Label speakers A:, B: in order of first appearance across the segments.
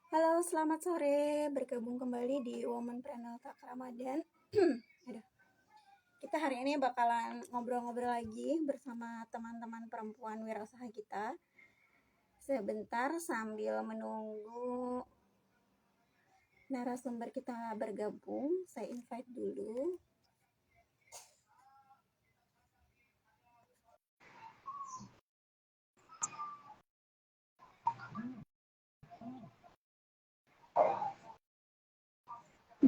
A: Halo, selamat sore. Bergabung kembali di Womanpreneur Tak Ramadan. Aduh. Kita hari ini bakalan ngobrol-ngobrol lagi bersama teman-teman perempuan wirausaha kita. Sebentar sambil menunggu narasumber kita bergabung, saya invite dulu.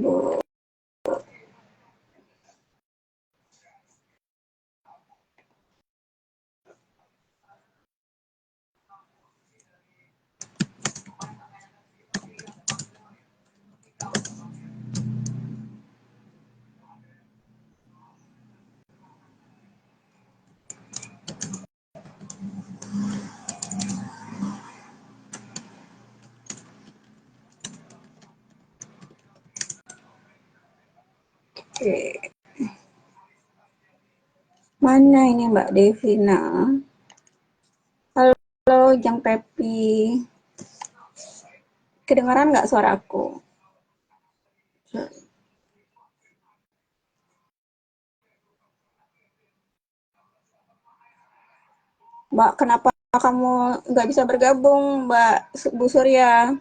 A: Bu. Oke. Mana ini Mbak Devina? Halo, Jang Pepi. Kedengaran nggak suara aku? Mbak, kenapa kamu nggak bisa bergabung, Mbak Bu Surya?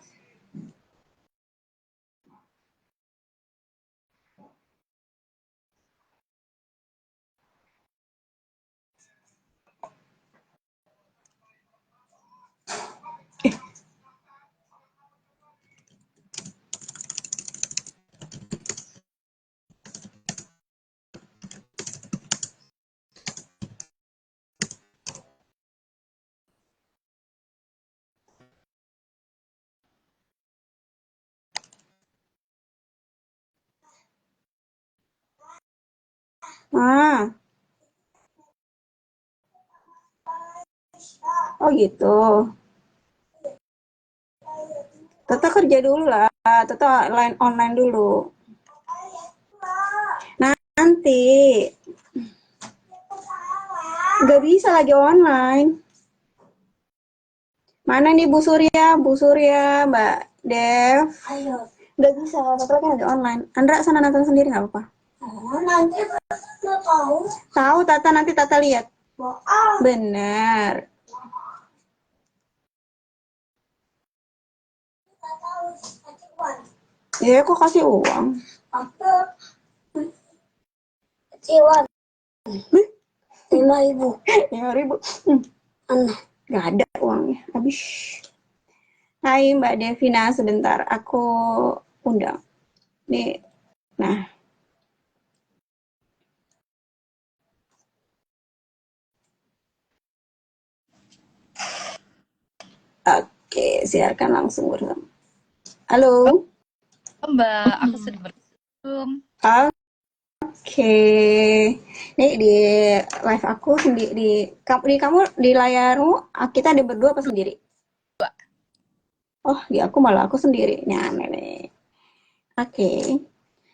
A: Ah, oh gitu. Tata kerja dulu lah, Tata online dulu. Nanti, nggak bisa lagi online. Mana nih Bu Surya, Mbak Dev? Ayo. Nggak bisa, Tata kan lagi online. Andra sana nonton sendiri nggak apa-apa. Oh, nanti Tata tahu. Tahu Tata, nanti Tata lihat. Wow. Bener. Ya, kok kasih uang? Apa? Kasih uang. 5.000. 5.000. Nggak ada uangnya, habis. Hai Mbak Devina, sebentar aku undang. Nih, nah, oke, siarkan langsung bersama. Halo.
B: Mbak, aku sudah bergabung.
A: Oke, nih di live aku sendiri di kamu di layarmu kita ada berdua apa sendiri? Oh, di aku malah aku sendiri. Nah, nih. Oke.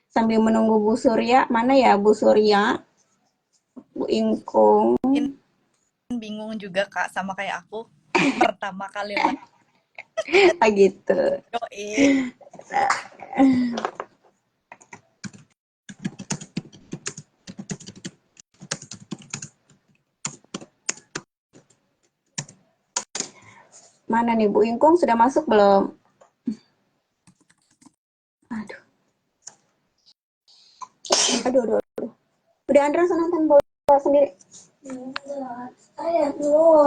A: Sambil menunggu Bu Surya, mana ya Bu Surya? Bu Ingkung.
B: Bingung juga Kak, sama kayak aku. Pertama kali live.
A: Ah gitu.
B: Yoi.
A: Mana nih Bu Ingkung sudah masuk belum? Aduh, aduh, aduh. Udah Andra nonton bola sendiri?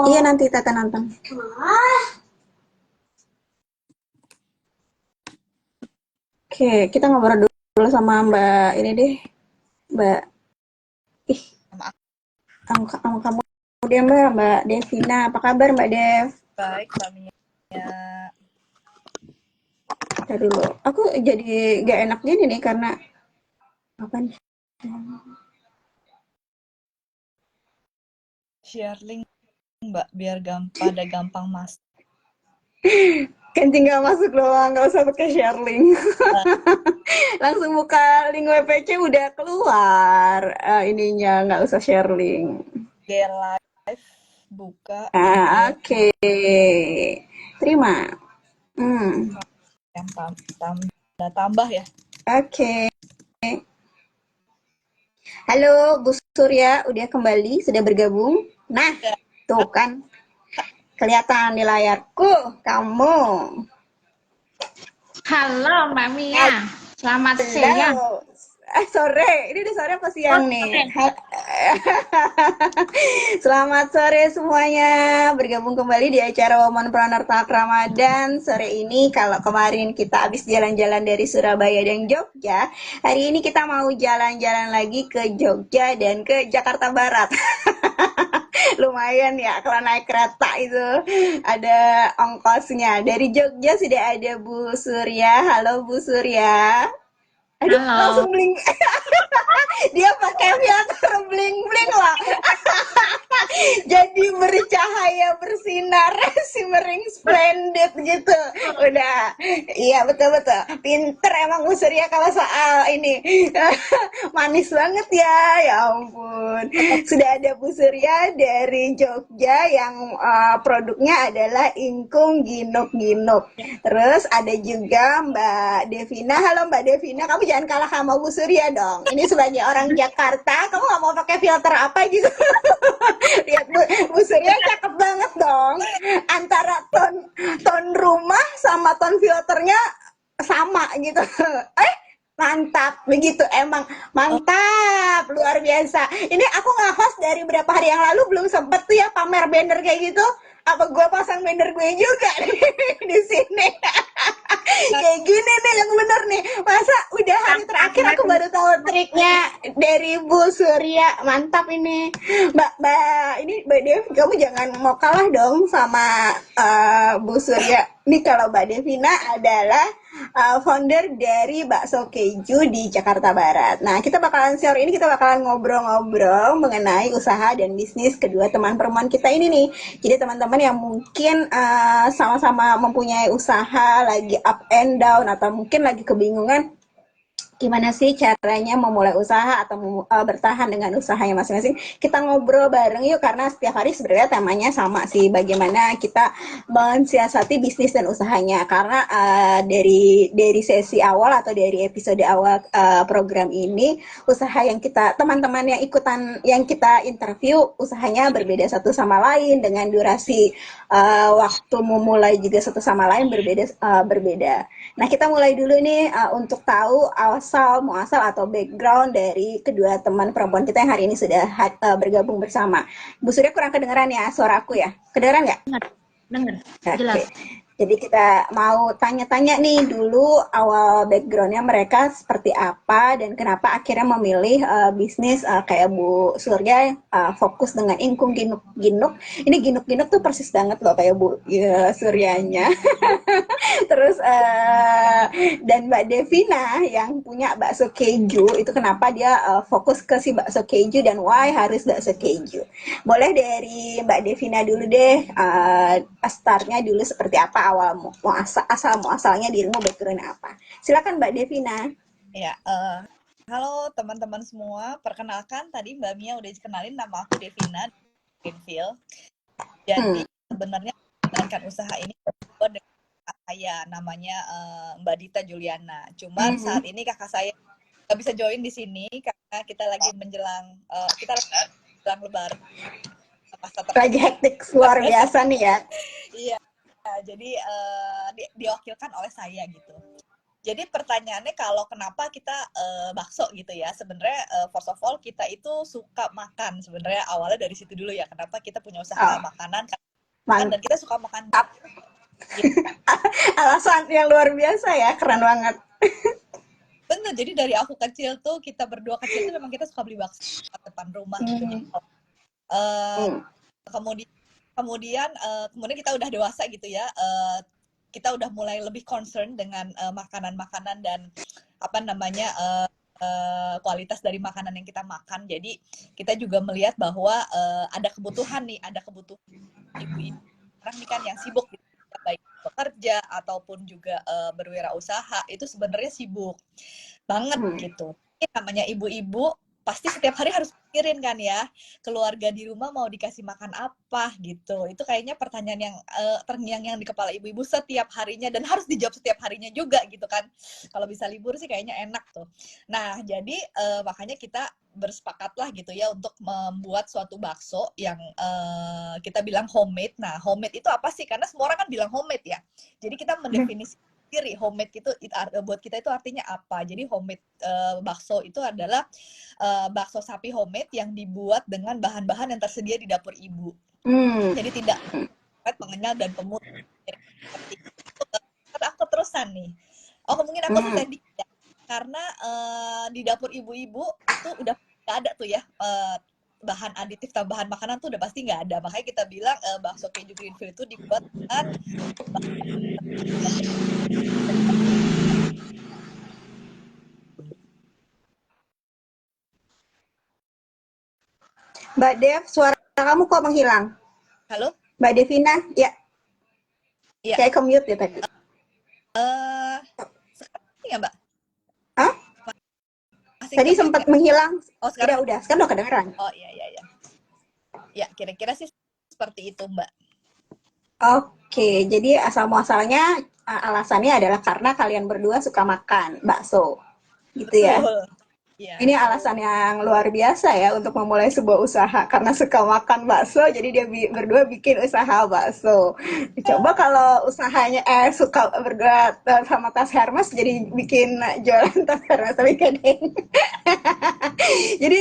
A: Iya nanti Tata nonton. Oke, kita ngobrol dulu sama Mbak ini deh, Mbak. Ih,
B: Sama aku
A: kamu dia Mbak Devina. Apa kabar Mbak Dev?
B: baik, Mbak Mia.
A: Tadi dulu. Aku jadi gak enak gini nih karena apa nih?
B: Share link Mbak, biar gampang masuk.
A: Kan tinggal masuk doang, nggak usah pakai share link. Langsung buka link WPC udah keluar ininya, nggak usah share link.
B: G live, buka.
A: Oke. Terima. Hmm.
B: yang tambah ya.
A: Oke. Halo Bu Surya, udah kembali, sudah bergabung. Nah,
B: Ya,
A: tuh kan kelihatan di layarku kamu.
C: Halo Mbak Mia, selamat siang.
A: Halo. Sore. Ini udah sore apa
C: Oh,
A: siang nih?
C: sore.
A: Selamat sore semuanya. Bergabung kembali di acara Womanpreneur Talk Ramadan. Sore ini kalau kemarin kita habis jalan-jalan dari Surabaya dan Jogja, hari ini kita mau jalan-jalan lagi ke Jogja dan ke Jakarta Barat. Lumayan ya kalau naik kereta itu ada ongkosnya. Dari Jogja sudah ada Bu Surya. Halo Bu Surya. Aduh,
C: Halo.
A: langsung bling. Dia pakai filter bling-bling loh. Jadi bercahaya, bersinar, shimmering splendid gitu. Udah, iya betul-betul. Pinter emang Bu Surya kalau soal ini. Manis banget ya, ya ampun. Sudah ada Bu Surya dari Jogja yang produknya adalah ingkung ginuk-ginuk. Terus ada juga Mbak Devina. Halo Mbak Devina, kamu jangan kalah sama Bu Surya dong. Ini sebagai orang Jakarta, kamu nggak mau pakai filter apa gitu? Lihat Bu Surya cakep banget dong. Antara ton rumah sama ton filternya sama gitu. Mantap, begitu emang
B: oh,
A: mantap, luar biasa. Ini aku nge-host dari berapa hari yang lalu belum sempet tuh ya pamer banner kayak gitu. Apa gue pasang banner gue juga di sini? Kayak gini nih yang bener nih. Masa udah hari terakhir aku baru tahu triknya dari Bu Surya. Mantap ini. Ini Mbak Dev, kamu jangan mau kalah dong sama Bu Surya. Ini kalau Mbak Devina adalah founder dari Bakso Keju di Jakarta Barat. Nah, sore ini kita bakalan ngobrol-ngobrol mengenai usaha dan bisnis kedua teman perempuan kita ini nih. Jadi teman-teman yang mungkin sama-sama mempunyai usaha lagi up and down atau mungkin lagi kebingungan gimana sih caranya memulai usaha atau bertahan dengan usahanya masing-masing. Kita ngobrol bareng yuk karena setiap hari sebenarnya temanya sama sih, bagaimana kita mensiasati bisnis dan usahanya. Karena dari sesi awal atau dari episode awal program ini, usaha yang kita teman-teman yang ikutan yang kita interview usahanya berbeda satu sama lain, dengan durasi waktu memulai juga satu sama lain berbeda. Nah, kita mulai dulu nih untuk tahu muasal atau background dari kedua teman perempuan kita yang hari ini sudah bergabung bersama. Bu Surya kurang kedengeran ya suara aku ya? Kedengeran nggak?
C: Dengar,
A: Oke.
C: jelas.
A: Jadi kita mau tanya-tanya nih dulu awal backgroundnya mereka seperti apa dan kenapa akhirnya memilih bisnis kayak Bu Surya fokus dengan ingkung ginuk-ginuk. Ini ginuk-ginuk tuh persis banget loh kayak Bu Suryanya. Terus dan Mbak Devina yang punya bakso keju itu kenapa dia fokus ke si bakso keju dan why harus bakso keju. Boleh dari Mbak Devina dulu deh, startnya dulu seperti apa awal muasalnya dirimu background apa. Silakan Mbak Devina.
B: ya. Halo teman-teman semua, perkenalkan tadi Mbak Mia udah dikenalin, nama aku Devina Greenfield. Jadi sebenarnya menjalankan usaha ini berdua dengan kakak saya, namanya Mbak Dita Juliana. Cuman saat ini kakak saya nggak bisa join di sini karena kita lagi menjelang Lebaran.
A: Lagi hektik luar biasa nih ya.
B: Iya, jadi diwakilkan oleh saya gitu. Jadi pertanyaannya kalau kenapa kita bakso gitu ya, sebenarnya first of all kita itu suka makan, sebenarnya awalnya dari situ dulu ya, kenapa kita punya usaha makanan dan kita suka makan.
A: Gitu. Alasan yang luar biasa ya, keren banget.
B: Bener, jadi dari aku kecil tuh, kita berdua kecil tuh memang kita suka beli bakso di depan rumah gitu. Kemudian kita udah dewasa gitu ya, kita udah mulai lebih concern dengan makanan-makanan dan apa namanya kualitas dari makanan yang kita makan. Jadi kita juga melihat bahwa ada kebutuhan ibu-ibu orang nih kan yang sibuk gitu, baik bekerja ataupun juga berwirausaha itu sebenarnya sibuk banget gitu. Ini namanya ibu-ibu pasti setiap hari harus pikirin kan ya, keluarga di rumah mau dikasih makan apa gitu. Itu kayaknya pertanyaan yang terngiang-ngiang di kepala ibu-ibu setiap harinya dan harus dijawab setiap harinya juga gitu kan. Kalau bisa libur sih kayaknya enak tuh. Nah, jadi makanya kita bersepakatlah gitu ya untuk membuat suatu bakso yang kita bilang homemade. Nah, homemade itu apa sih? Karena semua orang kan bilang homemade ya. Jadi kita mendefinisikan sendiri homemade itu buat kita itu artinya apa. Jadi homemade bakso itu adalah bakso sapi homemade yang dibuat dengan bahan-bahan yang tersedia di dapur ibu. Jadi tidak mengenyal dan pemutih. Seperti itu. Aku terusan nih. Oh, mungkin aku selesai dikit ya. Karena di dapur ibu-ibu itu udah nggak ada tuh ya bahan aditif tambahan makanan tuh udah pasti nggak ada. Makanya kita bilang bakso keju Greenfield itu dibuat dengan
A: Mbak Dev, suara kamu kok menghilang?
B: Halo?
A: Mbak Devina, ya.
B: Iya.
A: Kayak ke-mute ya tadi.
B: Sekarang ya, Mbak?
A: Hah?
B: Masih
A: Tadi
B: ke-mute
A: sempat
B: nggak?
A: menghilang.
B: Oh, sekarang
A: Udah. Sekarang udah kedengeran.
B: Oh, iya. Ya, kira-kira sih seperti itu, Mbak.
A: Oke, jadi asal muasalnya alasannya adalah karena kalian berdua suka makan bakso, gitu ya.
B: Betul. Iya.
A: Ini alasan yang luar biasa ya untuk memulai sebuah usaha karena suka makan bakso, jadi dia berdua bikin usaha bakso. Coba kalau usahanya suka berdua sama tas Hermes, jadi bikin jualan tas Hermes tapi gading. Jadi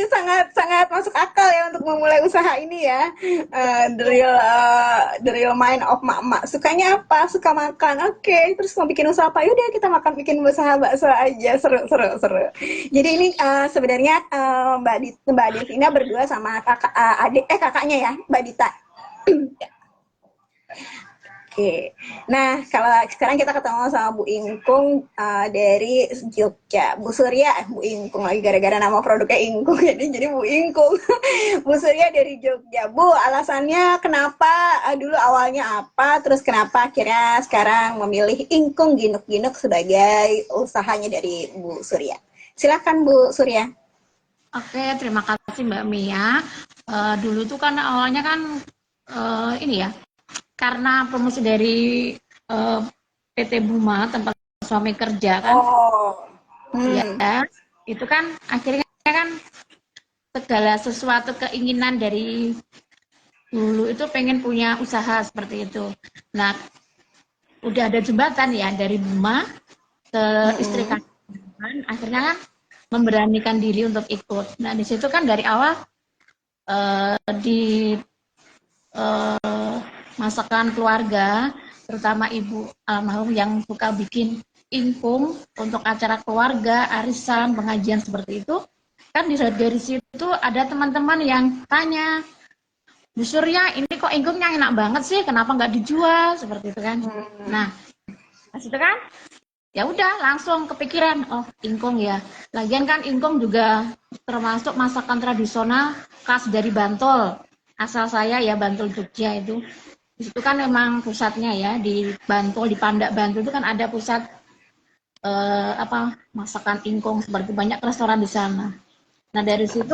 A: sangat masuk akal ya untuk memulai usaha ini ya. The real mind of mak-mak. Sukanya apa? Suka makan. Oke, terus mau bikin usaha apa? Yaudah kita bikin usaha bakso aja. Seru. Jadi ini sebenarnya Mbak Devina berdua sama kakaknya ya, Mbak Dita. Oke. Nah, kalau sekarang kita ketemu sama Bu Ingkung dari Jogja. Bu Surya, Bu Ingkung lagi gara-gara nama produknya Ingkung jadi Bu Ingkung. Bu Surya dari Jogja. Bu, alasannya kenapa dulu awalnya apa, terus kenapa akhirnya sekarang memilih Ingkung Ginuk-Ginuk sebagai usahanya dari Bu Surya. Silakan Bu Surya.
C: Oke, terima kasih Mbak Mia. Dulu tuh kan awalnya kan ini ya, karena promosi dari PT Buma tempat suami kerja kan. Ya, itu kan akhirnya kan segala sesuatu keinginan dari dulu itu pengen punya usaha seperti itu. Nah, udah ada jembatan ya dari Buma ke istri kan, akhirnya kan memberanikan diri untuk ikut. Nah, di situ kan dari awal di masakan keluarga, terutama ibu almarhum yang suka bikin ingkung untuk acara keluarga, arisan, pengajian seperti itu. Kan dari situ ada teman-teman yang tanya, Bu Surya, ini kok ingkungnya enak banget sih, kenapa nggak dijual? Seperti itu kan. Nah, pas itu kan, ya udah langsung kepikiran, oh ingkung ya. Lagian kan ingkung juga termasuk masakan tradisional khas dari Bantul. Asal saya ya Bantul Jogja itu. Di situ kan memang pusatnya ya di Bantul, di Pandak Bantul itu kan ada pusat masakan ingkung seperti banyak restoran di sana. Nah dari situ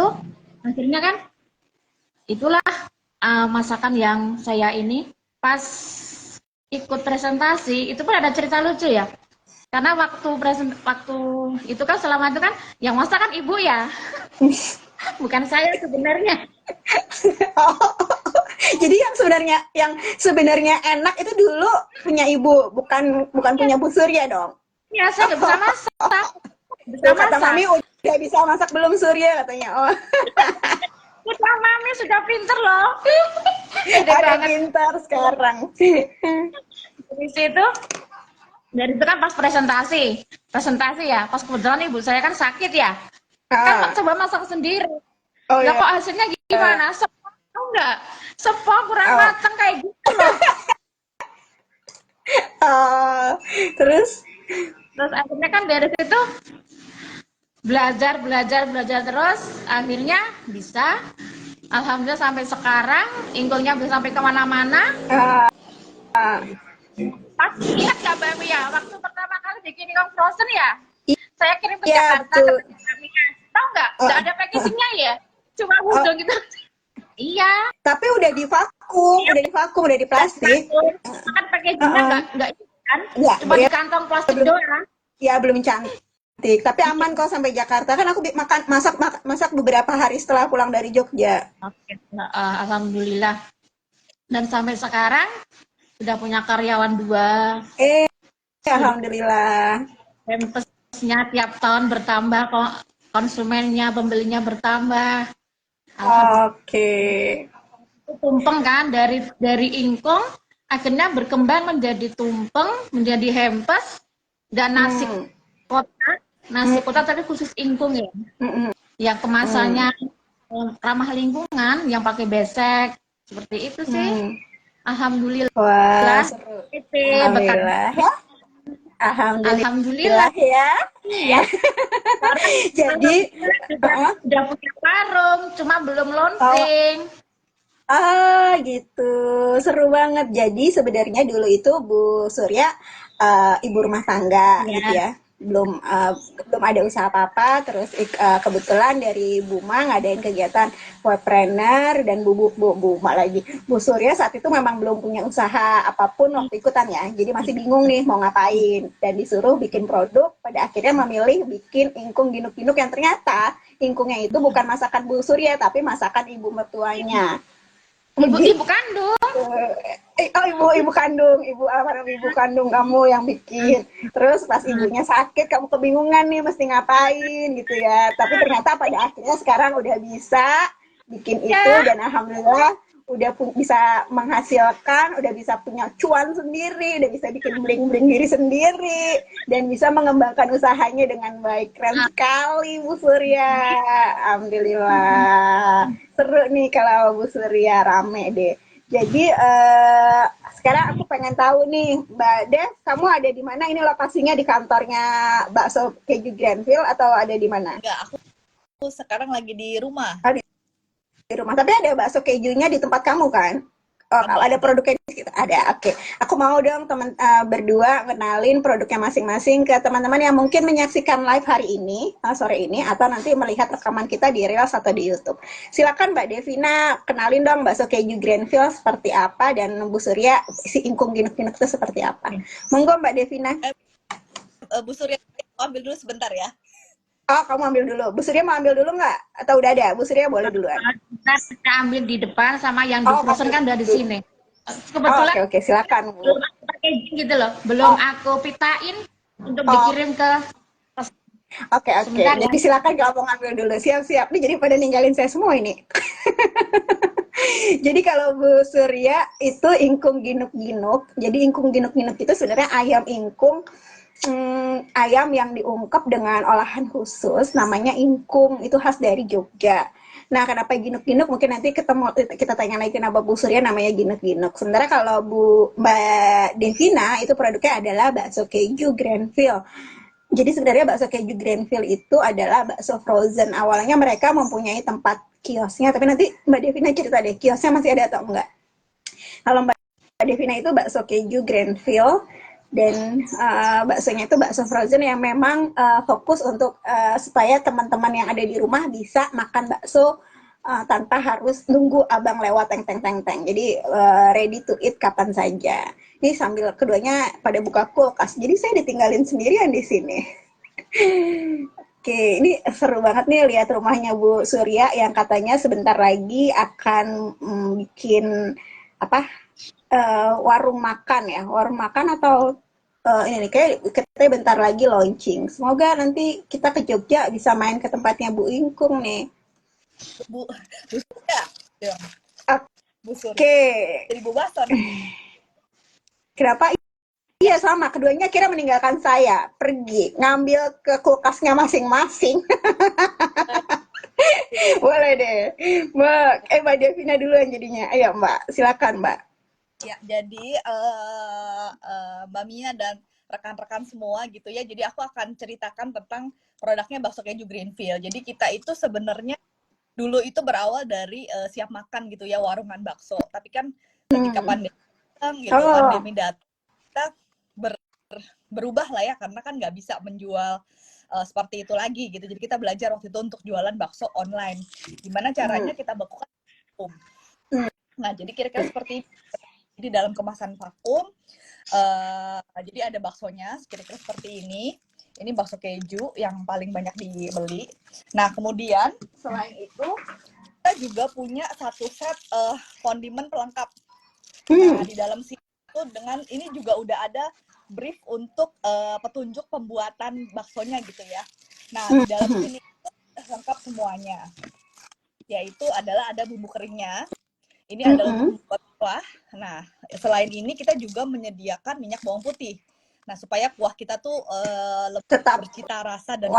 C: akhirnya kan itulah masakan yang saya ini pas ikut presentasi itu pun ada cerita lucu ya. Karena waktu itu kan selama itu kan yang masak kan ibu ya. Bukan saya sebenarnya.
A: Jadi yang sebenarnya enak itu dulu punya ibu, bukan punya Bu Surya dong.
C: Ya, saya nggak bisa masak.
A: Kata Mami udah bisa masak belum Surya katanya. Oh.
C: Udah Mami sudah pinter loh.
A: Udah pintar sekarang.
C: Dari situ kan pas presentasi ya, pas kebetulan ibu saya kan sakit ya. Kan coba masak sendiri. Lah kok hasilnya gimana? Enggak, sepo kurang matang kayak gitu loh.
A: Terus
C: akhirnya kan dari situ belajar terus, akhirnya bisa. Alhamdulillah sampai sekarang ingkungnya bisa sampai kemana-mana. Pas ingat nggak Mbak Mia waktu pertama kali bikin ingkung frozen ya? Saya kirim ke Jakarta ke Mbak Mia. Tahu nggak ada packagingnya ya, cuma hudung gitu. Iya,
A: Tapi udah divakum, udah di plastik.
C: kan packagingnya nggak ini kan,
A: Enggak,
C: cuma di kantong plastik
A: belum,
C: doang.
A: ya belum cantik. Tapi aman kok sampai Jakarta. Kan aku masak beberapa hari setelah pulang dari Jogja.
C: Oke, alhamdulillah. Dan sampai sekarang sudah punya karyawan 2, sudah
A: Alhamdulillah.
C: hampers-nya tiap tahun bertambah, kok konsumennya, pembelinya bertambah.
A: Oke.
C: Tumpeng kan dari ingkung akhirnya berkembang menjadi tumpeng, menjadi hampers dan nasi kotak. Nasi kotak tapi khusus ingkung ya. Yang kemasannya ramah lingkungan, yang pakai besek. Seperti itu sih. Alhamdulillah.
A: Wah, seru.
C: Alhamdulillah.
A: Alhamdulillah ya.
C: Iya.
A: Jadi
C: Udah punya warung, cuma belum launching.
A: Gitu. Seru banget. Jadi sebenarnya dulu itu Bu Surya ibu rumah tangga gitu ya. Belum ada usaha apa-apa, terus kebetulan dari Buma ngadain kegiatan webpreneur dan Bu lagi. Bu Surya saat itu memang belum punya usaha apapun waktu ikutan ya. Jadi masih bingung nih mau ngapain dan disuruh bikin produk, pada akhirnya memilih bikin ingkung ginuk-ginuk yang ternyata ingkungnya itu bukan masakan Bu Surya tapi masakan ibu mertuanya.
C: Ibu kandung.
A: Ibu kandung, almarhum ibu kandung kamu yang bikin. Terus pas ibunya sakit, kamu kebingungan nih mesti ngapain gitu ya. Tapi ternyata pada akhirnya sekarang udah bisa bikin itu dan alhamdulillah udah bisa menghasilkan, udah bisa punya cuan sendiri, udah bisa bikin bling-bling diri sendiri dan bisa mengembangkan usahanya dengan baik. Keren sekali Bu Surya. Alhamdulillah. Seru nih kalau Bu Surya, rame deh. Jadi sekarang aku pengen tahu nih, Mbak Dev, kamu ada di mana? Ini lokasinya di kantornya Bakso Keju Grandville atau ada di mana?
B: Enggak, aku sekarang lagi di rumah.
A: Di rumah. Tapi ada bakso kejunya di tempat kamu kan? Ada produknya di situ. Ada. Oke. Aku mau dong teman berdua kenalin produknya masing-masing ke teman-teman yang mungkin menyaksikan live hari ini, sore ini, atau nanti melihat rekaman kita di Reels atau di YouTube. Silakan Mbak Devina, kenalin dong bakso keju Grandville seperti apa dan Bu Surya si ingkung ginuk-ginuk itu seperti apa. Monggo Mbak Devina.
B: Bu Surya, ambil dulu sebentar ya.
A: Oh, kamu ambil dulu. Bu Surya mau ambil dulu nggak? Atau udah ada? Bu Surya boleh duluan.
C: Kita ambil di depan sama yang di frozen kan udah di sini. Kebetulan
A: Oke, silakan.
C: Belum aku packaging gitu loh. Belum aku pitain untuk dikirim ke
A: Oke. Jadi silakan kalau mau ngambil dulu. Siap-siap. Nih jadi pada ninggalin saya semua ini. Jadi kalau Bu Surya itu ingkung ginuk-ginuk. Jadi ingkung ginuk-ginuk itu sebenarnya ayam ingkung. Ayam yang diungkep dengan olahan khusus namanya ingkung, itu khas dari Jogja. Nah, kenapa ginuk-ginuk? Mungkin nanti kita tanya lagi kenapa Bu Surya namanya ginuk-ginuk. Sementara kalau Mbak Devina itu produknya adalah bakso keju Grandville. Jadi sebenarnya bakso keju Grandville itu adalah bakso frozen. Awalnya mereka mempunyai tempat kiosnya, tapi nanti Mbak Devina cerita deh, kiosnya masih ada atau enggak? Kalau Mbak Devina itu bakso keju Grandville dan baksonya itu bakso frozen yang memang fokus untuk supaya teman-teman yang ada di rumah bisa makan bakso tanpa harus nunggu abang lewat teng. Jadi ready to eat kapan saja. Ini sambil keduanya pada buka kulkas. Jadi saya ditinggalin sendirian di sini. Oke, ini seru banget nih lihat rumahnya Bu Surya yang katanya sebentar lagi akan bikin apa? Warung makan ya, warung makan atau ini nih kayak kita bentar lagi launching. Semoga nanti kita ke Jogja bisa main ke tempatnya Bu Ingkung nih.
B: Bu Surya. Bu Surya.
A: Oke.
B: Jadi Bu Bason.
A: Kenapa? Iya sama, keduanya kira meninggalkan saya, pergi ngambil ke kulkasnya masing-masing. Boleh deh, Mbak Devina duluan jadinya. Ayo Mbak, silakan Mbak.
B: Ya, jadi Mbak Mia dan rekan-rekan semua gitu ya. Jadi aku akan ceritakan tentang produknya bakso keju Greenfield. Jadi kita itu sebenarnya dulu itu berawal dari siap makan gitu ya, warungan bakso. Tapi kan ketika pandemi datang gitu, pandemi datang kita berubah lah ya, karena kan nggak bisa menjual seperti itu lagi gitu. Jadi kita belajar waktu itu untuk jualan bakso online. Gimana caranya kita bekukan vakum. Nah, jadi kira-kira seperti di dalam kemasan vakum. Jadi ada baksonya kira-kira seperti ini. Ini bakso keju yang paling banyak dibeli. Nah, kemudian selain itu kita juga punya satu set kondimen pelengkap. Nah, di dalam sini tuh dengan ini juga udah ada brief untuk petunjuk pembuatan baksonya gitu ya. Nah, di dalam sini lengkap semuanya. Yaitu adalah ada bumbu keringnya. Ini adalah bumbu kuah. Nah, selain ini kita juga menyediakan minyak bawang putih. Nah, supaya kuah kita tuh lebih
A: Tetap
B: bercita rasa dan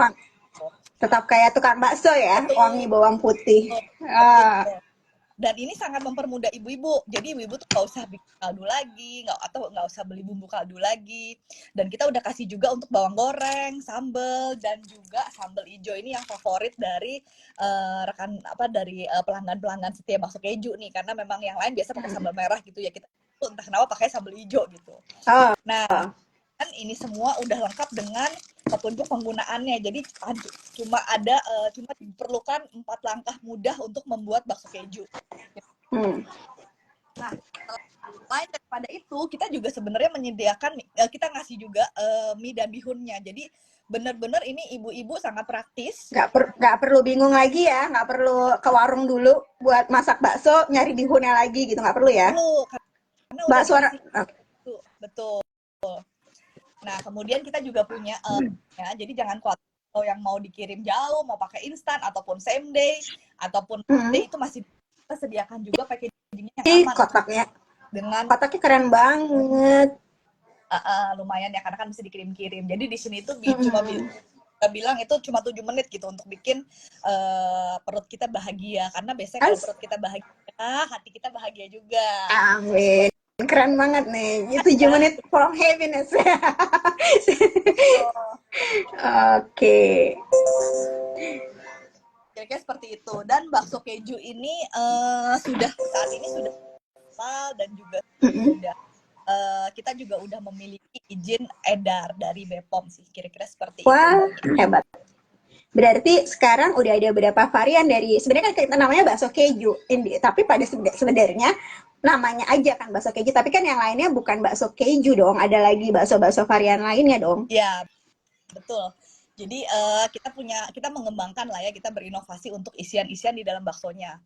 A: tetap kayak tukang bakso ya, wangi bawang putih.
B: Dan ini sangat mempermudah ibu-ibu. Jadi ibu-ibu tuh nggak usah bikin kaldu lagi, nggak usah beli bumbu kaldu lagi. Dan kita udah kasih juga untuk bawang goreng, sambal, dan juga sambal hijau ini yang favorit dari dari pelanggan-pelanggan setia bakso keju nih. Karena memang yang lain biasa pakai sambal merah gitu ya. Kita tuh entah kenapa pakai sambal hijau gitu. Nah, kan ini semua udah lengkap dengan petunjuk penggunaannya. Jadi cuma diperlukan 4 langkah mudah untuk membuat bakso keju. Nah, selain daripada itu, kita juga sebenarnya menyediakan, kita ngasih juga mie dan bihunnya. Jadi benar-benar ini ibu-ibu sangat praktis.
A: Nggak perlu bingung lagi ya, nggak perlu ke warung dulu buat masak bakso, nyari bihunnya lagi gitu, nggak perlu ya?
B: Perlu, karena udah
A: bakso
B: betul. Nah, kemudian kita juga punya ya, jadi jangan khawatir kalau yang mau dikirim jauh, mau pakai instan ataupun same day ataupun day itu masih kita sediakan juga packagingnya yang aman.
A: Kotaknya keren banget.
B: Lumayan ya, karena kan bisa dikirim-kirim. Jadi di sini tuh cuma bilang itu cuma 7 menit gitu untuk bikin perut kita bahagia. Karena biasanya kalau perut kita bahagia, hati kita bahagia juga.
A: Amin. Keren banget nih. 7 menit from happiness. Oke.
B: Kira-kira seperti itu. Dan bakso keju ini saat ini sudah halal dan juga sudah kita juga udah memiliki izin edar dari BPOM sih. Kira-kira seperti itu.
A: Wah, hebat. Berarti sekarang udah ada beberapa varian dari, sebenarnya kan kita namanya bakso keju, tapi pada sebenarnya namanya aja kan bakso keju, tapi kan yang lainnya bukan bakso keju dong, ada lagi bakso-bakso varian lainnya dong.
B: Ya, betul. Jadi kita mengembangkan lah ya, kita berinovasi untuk isian-isian di dalam baksonya.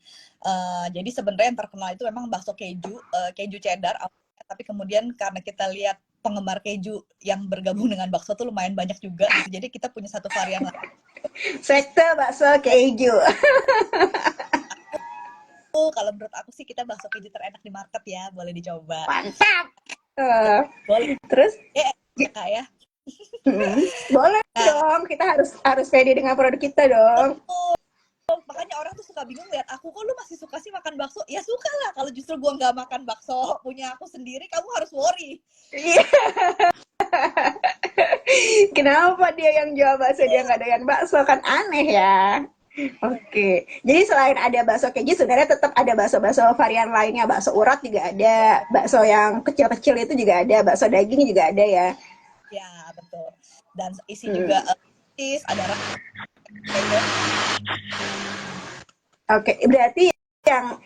B: Jadi sebenarnya yang terkenal itu memang bakso keju, keju cheddar, tapi kemudian karena kita lihat penggemar keju yang bergabung dengan bakso tuh lumayan banyak juga gitu. Jadi kita punya satu varian lagi.
A: Sekte bakso keju.
B: Kalau menurut aku sih kita bakso keju terenak di market ya, boleh dicoba.
A: Mantap.
B: Boleh.
A: Terus?
B: Kak ya.
A: Boleh dong, kita harus pede dengan produk kita dong.
B: Makanya orang tuh suka bingung lihat aku, kok lu masih suka sih makan bakso? Ya suka lah, kalau justru gua nggak makan bakso punya aku sendiri, kamu harus worry.
A: Iya. Kenapa dia yang jual bakso, dia nggak doyan bakso, kan aneh ya. Oke, jadi selain ada bakso keju, sebenarnya tetap ada bakso-bakso varian lainnya. Bakso urat juga ada, bakso yang kecil-kecil itu juga ada, bakso daging juga ada ya.
B: Ya, betul. Dan isi juga ada
A: Oke, berarti yang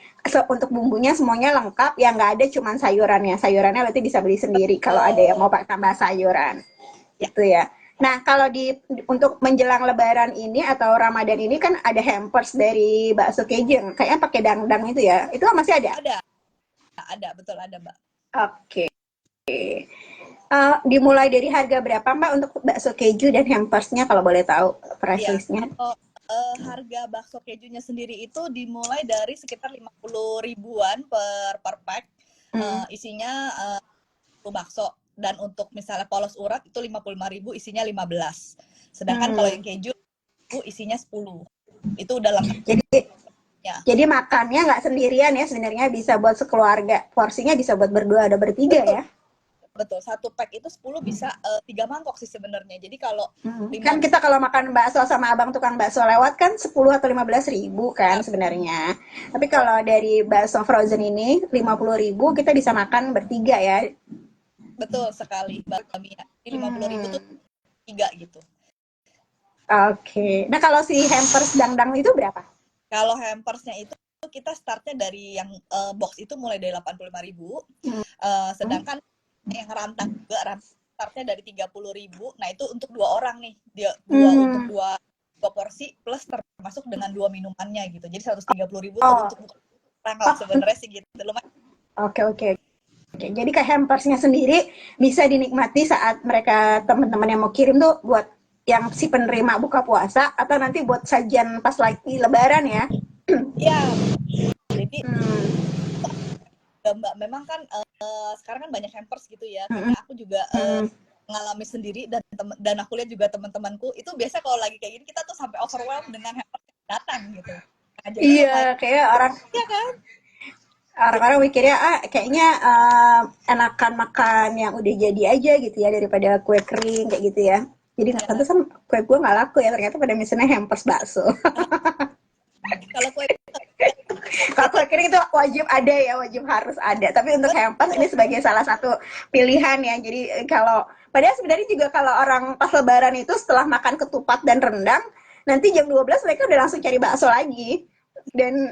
A: untuk bumbunya semuanya lengkap, yang nggak ada cuman sayurannya. Sayurannya berarti bisa beli sendiri kalau ada yang mau pakai tambah sayuran. Gitu ya. Nah, kalau untuk menjelang Lebaran ini atau Ramadan ini kan ada hampers dari bakso keju, kayaknya pakai dangdang itu ya. Itu masih ada?
B: Ada, betul ada, Mbak.
A: Oke. Dimulai dari harga berapa, Mbak, untuk bakso keju dan hampersnya kalau boleh tahu price list-nya?
B: Harga bakso kejunya sendiri itu dimulai dari sekitar 50 ribuan per pack. Isinya bakso. Dan untuk misalnya polos urat itu 55.000, isinya 15. Sedangkan kalau yang keju itu isinya 10. Itu udah lengkap. Jadi
A: makannya nggak sendirian ya, sebenarnya bisa buat sekeluarga. Porsinya bisa buat berdua atau bertiga. Betul. Ya.
B: Betul, satu pack itu 10 bisa 3 mangkok sih sebenarnya. Jadi kalau
A: kan kita kalau makan bakso sama abang tukang bakso lewat kan 10 atau 15.000 kan sebenarnya. Tapi kalau dari bakso frozen ini 50.000 kita bisa makan bertiga ya.
B: Betul sekali, Mbak Mia. Ini 50.000 tuh 3 gitu.
A: Oke. Nah, kalau si hampers dangdang itu berapa?
B: Kalau hampersnya itu kita startnya dari yang box itu mulai dari 85.000. Sedangkan yang rantang juga startnya dari 30.000. Nah, itu untuk 2 orang nih. Untuk dua porsi plus termasuk dengan 2 minumannya gitu. Jadi 130.000 tuh untuk orang lah sebenarnya sih gitu. Lumayan.
A: Oke. Jadi kayak hampersnya sendiri bisa dinikmati saat mereka teman-teman yang mau kirim tuh buat yang si penerima buka puasa atau nanti buat sajian pas lagi lebaran ya.
B: Iya. Jadi Mbak, memang kan sekarang kan banyak hampers gitu ya. Karena aku juga mengalami sendiri dan aku lihat juga teman-temanku itu biasa kalau lagi kayak gini kita tuh sampai overwhelmed dengan hampers yang datang gitu. Nah, jadi
A: iya, kayak
B: iya kan?
A: orang-orang mikirnya kayaknya enakan makan yang udah jadi aja gitu ya daripada kue kering kayak gitu ya. Jadi nggak pantesan kue gue nggak laku ya, ternyata pada misalnya hampers bakso.
B: Kalau kue
A: Kalau kue kering itu wajib ada ya, wajib harus ada. Tapi untuk hampers ini sebagai salah satu pilihan ya. Jadi padahal sebenarnya juga kalau orang pas lebaran itu setelah makan ketupat dan rendang, nanti jam 12 mereka udah langsung cari bakso lagi. Dan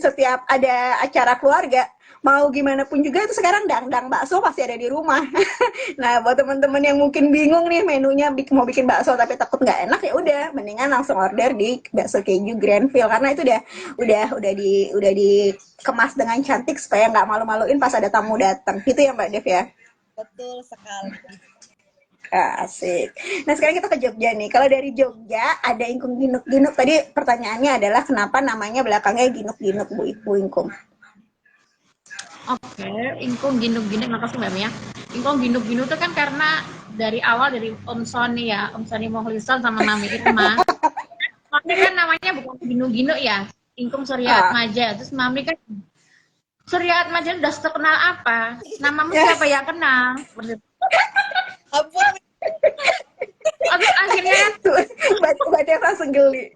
A: setiap ada acara keluarga, mau gimana pun juga itu sekarang dangdang bakso pasti ada di rumah. Nah, buat teman-teman yang mungkin bingung nih menunya mau bikin bakso tapi takut nggak enak, ya udah mendingan langsung order di bakso keju Grandville karena itu udah dikemas dengan cantik supaya nggak malu-maluin pas ada tamu datang. Gitu ya Mbak Dev ya.
B: betul sekali.
A: Asik. Nah sekarang kita ke Jogja nih. Kalau dari Jogja ada ingkung ginuk-ginuk. Tadi pertanyaannya adalah kenapa namanya belakangnya ginuk-ginuk Bu Ingkung?
C: Oke, ingkung ginuk-ginuk, makasih Mbak Mia. Ingkung ginuk-ginuk itu kan karena dari awal dari Om Sony ya, Om Sony Mohlison sama Mami Irma. Mami kan namanya bukan ginuk-ginuk ya, Ingkung Surya Atmaja. Terus Mami kan Surya Atmaja udah terkenal apa? Namamu siapa yang kenal?
B: Ampun.
C: Terus akhirnya
A: Mbak Dev langsung geli.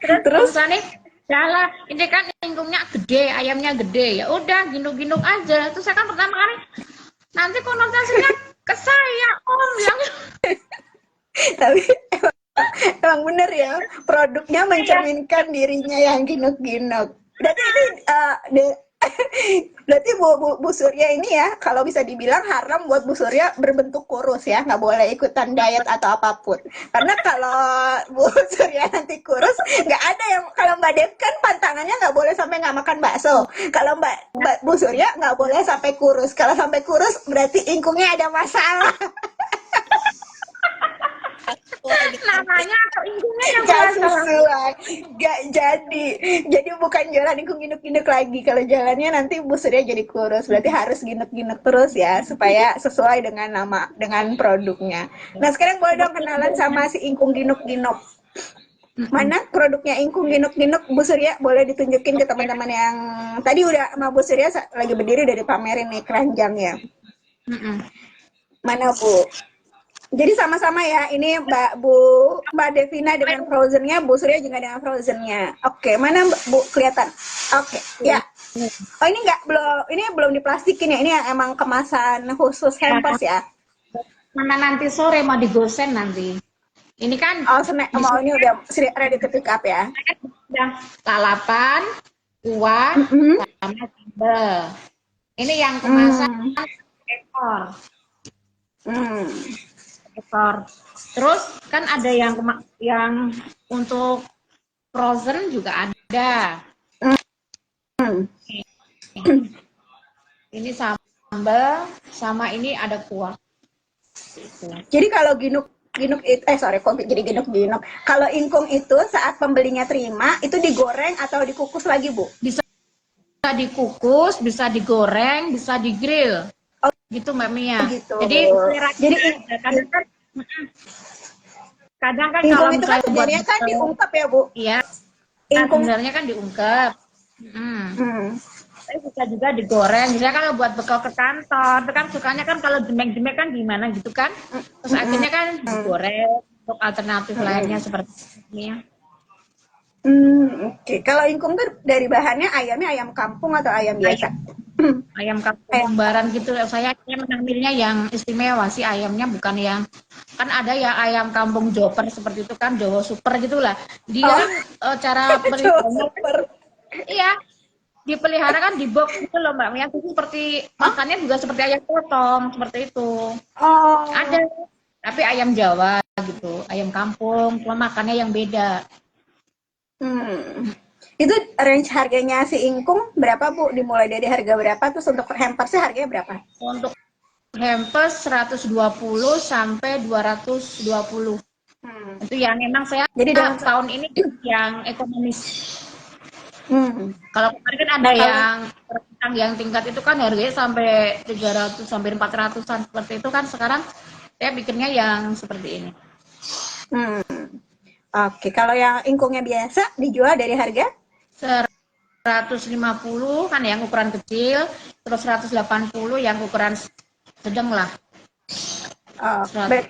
C: Terus Om Sony salah, ini kan ingkungnya gede, ayamnya gede, ya udah ginuk-ginuk aja. Terus saya kan pertama kali nanti konotasinya ke saya Om yang
A: Tapi emang bener ya, produknya mencerminkan dirinya yang ginuk-ginuk. Berarti ini berarti Bu Surya ini ya, kalau bisa dibilang haram buat Bu Surya berbentuk kurus ya, nggak boleh ikutan diet atau apapun. Karena kalau Bu Surya nanti kurus, nggak ada yang, kalau Mbak Dev kan pantangannya nggak boleh sampai nggak makan bakso. Kalau Mbak Bu Surya nggak boleh sampai kurus. Kalau sampai kurus berarti ingkungnya ada masalah.
C: namanya atau ingkungnya yang
A: Gak
C: masalah.
A: sesuai, gak jadi bukan jalan ingkung ginuk-ginuk lagi. Kalau jalannya nanti Bu Surya jadi kurus, berarti harus ginuk-ginuk terus ya supaya sesuai dengan nama, dengan produknya. Nah sekarang boleh dong kenalan sama si ingkung ginuk-ginuk. Mana produknya ingkung ginuk-ginuk Bu Surya, boleh ditunjukin ke teman-teman yang tadi udah sama Bu Surya lagi berdiri udah dipamerin nih keranjangnya. Mana Bu? Jadi sama-sama ya, ini Mbak Devina dengan frozennya, Bu Surya juga dengan frozennya. Oke, mana Bu kelihatan? Oke, ya. Oh ini belum diplastikin ya, ini yang emang kemasan khusus hampers ya.
C: Mana nanti sore mau digosen nanti. Ini kan
A: ini udah ready to pick up ya.
C: Lalapan, kuah, sama sambal. Ini yang kemasan ekor. Ekor. Terus kan ada yang untuk frozen juga ada. Ini sambal sama ini ada kuah.
A: Jadi kalau ginuk kok jadi ginuk. Kalau ingkung itu saat pembelinya terima itu digoreng atau dikukus lagi Bu?
C: Bisa dikukus, bisa digoreng, bisa digrill. Gitu Mbak Mia.
A: Gitu.
C: Jadi kadang kan
A: ingkung
C: kalau
A: itu kan sebenarnya kan diungkep ya Bu?
C: Iya.
A: Ingkung
C: sebenarnya kan diungkep. Tapi bisa juga digoreng. Misalnya kalau buat bekal ke kantor, itu kan sukanya kan kalau jemek-jemek kan gimana gitu kan. Terus akhirnya kan digoreng untuk alternatif lainnya seperti ini ya.
A: Oke. Kalau ingkung tuh dari bahannya ayamnya ayam kampung atau ayam biasa?
C: Ayam kampung
A: Ayam
C: kembaran gitu. Saya menambilnya yang istimewa sih ayamnya, bukan yang kan ada ya ayam kampung joper seperti itu kan, Jawa super gitulah. Dia
A: oh
C: kan cara
A: Jawa
C: peliharaannya kan,
A: super.
C: iya dipelihara kan di box gitu loh Mbak Mia. Itu seperti
A: Oh,
C: makannya juga seperti ayam potong seperti itu. Ada
A: oh.
C: tapi ayam Jawa gitu, ayam kampung, cuma makannya yang beda.
A: Hmm. Itu range harganya si ingkung berapa Bu? Dimulai dari harga berapa? Terus untuk hampersnya harganya berapa?
C: Untuk hampers 120 sampai 220.
A: Hmm.
C: Itu yang memang saya
A: Jadi dengan
C: tahun ini yang ekonomis.
A: hmm.
C: Kalau kemarin kan ada
A: Nah kalau
C: yang tingkat itu kan harganya sampai 300 sampai 400-an seperti itu kan, sekarang saya bikinnya yang seperti ini.
A: hmm. Oke, kalau yang ingkungnya biasa dijual dari harga
C: 150 kan yang ukuran kecil, terus 180 yang ukuran sedang lah.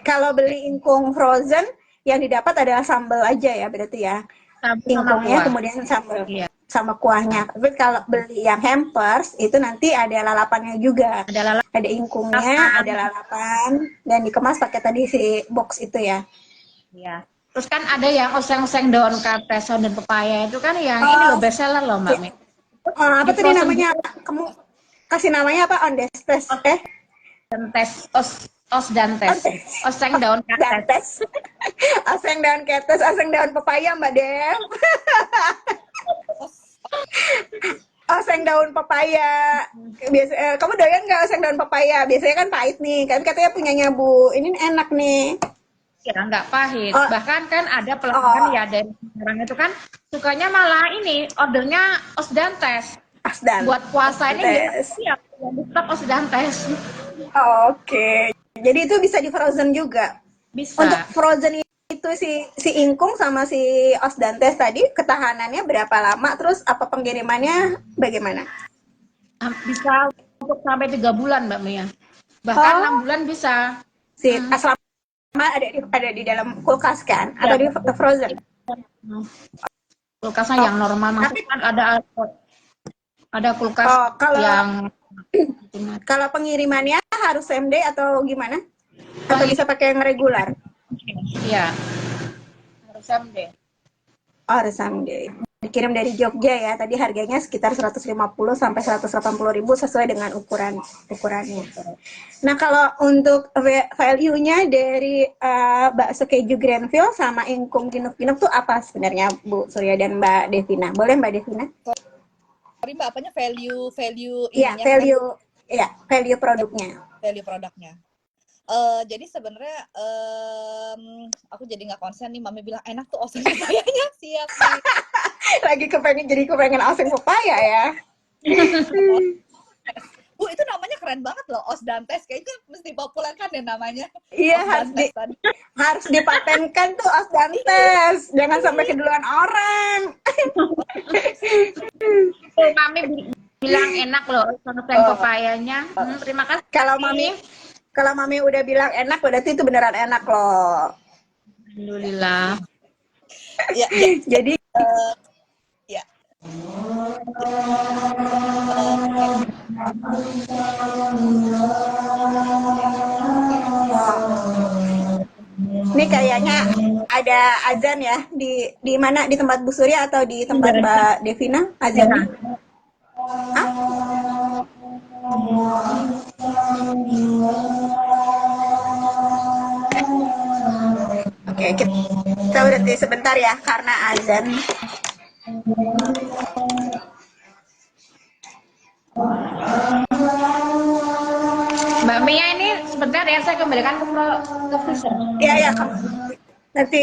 A: kalau beli ingkung frozen yang didapat adalah sambal aja ya berarti ya.
C: Sama
A: Ingkungnya
C: kuah.
A: kemudian sambal
C: Iya,
A: sama kuahnya. Tapi kalau beli yang hampers itu nanti ada lalapannya juga.
C: ada
A: Ada ingkungnya,
C: lalapan.
A: ada lalapan dan dikemas pakai tadi si box itu ya.
C: Iya. Terus kan ada yang oseng-oseng daun kates, daun pepaya itu kan yang ini
A: Oh,
C: loh best seller loh Mbak
A: si-
C: Mi.
A: apa
C: Di
A: tadi
C: frozen
A: namanya?
C: gitu
A: Kamu kasih namanya apa? Ondestes.
C: tes os dan tes.
A: Ondes.
C: Oseng daun kates.
A: Dantes. Oseng daun ketes, oseng daun pepaya Mbak Dem. Oseng daun pepaya. Biasa, kamu doyan nggak oseng daun pepaya? Biasanya kan pahit nih. Kan katanya punyanya Bu. Ini enak nih.
C: Ya nggak pahit.
A: Oh,
C: Bahkan kan ada pelanggan
A: oh,
C: ya dari orang itu kan sukanya malah ini ordernya os dan tes.
A: Asdan.
C: Buat puasa ini dia
A: Asdantes.
C: siap yang stok os dan tes.
A: Oke. Jadi itu bisa di frozen juga. Untuk
C: Bisa.
A: frozen itu si ingkung sama si osdantes tadi ketahanannya berapa lama? Terus apa pengirimannya bagaimana?
C: Bisa untuk sampai 3 bulan Mbak Mia. Bahkan 6
A: Oh,
C: bulan bisa.
A: si
C: Hmm.
A: selama ada di dalam kulkas kan
C: Ya,
A: atau di frozen?
C: kulkasnya
A: Oh,
C: yang normal
A: tapi
C: masuk kan ada kulkas
A: oh, kalau
C: yang
A: kalau pengirimannya harus same day atau gimana? Atau
C: pengiriman
A: bisa pakai yang regular?
C: ya harus someday.
A: Oh, harus same day. Dikirim dari Jogja ya. Tadi harganya sekitar 150 sampai 180 ribu sesuai dengan ukurannya. Nah, kalau untuk value-nya dari bakso keju Grandville sama ingkung ginuk-ginuk tuh apa sebenarnya Bu Surya dan Mbak Devina? Boleh Mbak Devina?
B: Sorry Mbak, apanya value
A: Iya,
B: ininya kan
A: value produknya.
B: value produknya. Jadi sebenarnya aku jadi nggak konsen nih. Mami bilang enak tuh oseng pepayanya, siap nih.
A: Lagi kepengen oseng pepaya ya.
B: Bu, itu namanya keren banget loh, Os Dantes. Kayaknya mesti populer kan ya namanya.
A: Iya,
B: Os Dantes tadi.
A: harus dipatenkan tuh osdantes. Jangan sampai keduluan orang.
C: Mami bilang enak loh oseng
A: Oh,
C: pepayanya. Terima kasih.
A: kalau mami udah bilang enak berarti itu beneran enak loh.
C: Alhamdulillah.
B: Ya,
A: Jadi
B: ya. Uh,
A: ini kayaknya ada azan ya di mana di tempat Bu Surya atau di tempat Mbak Devina azannya? Hah? Oke, kita berhenti sebentar ya karena azan.
C: Mbak Mia ini sebentar ya saya kembalikan ke freezer.
A: Iya ya, nanti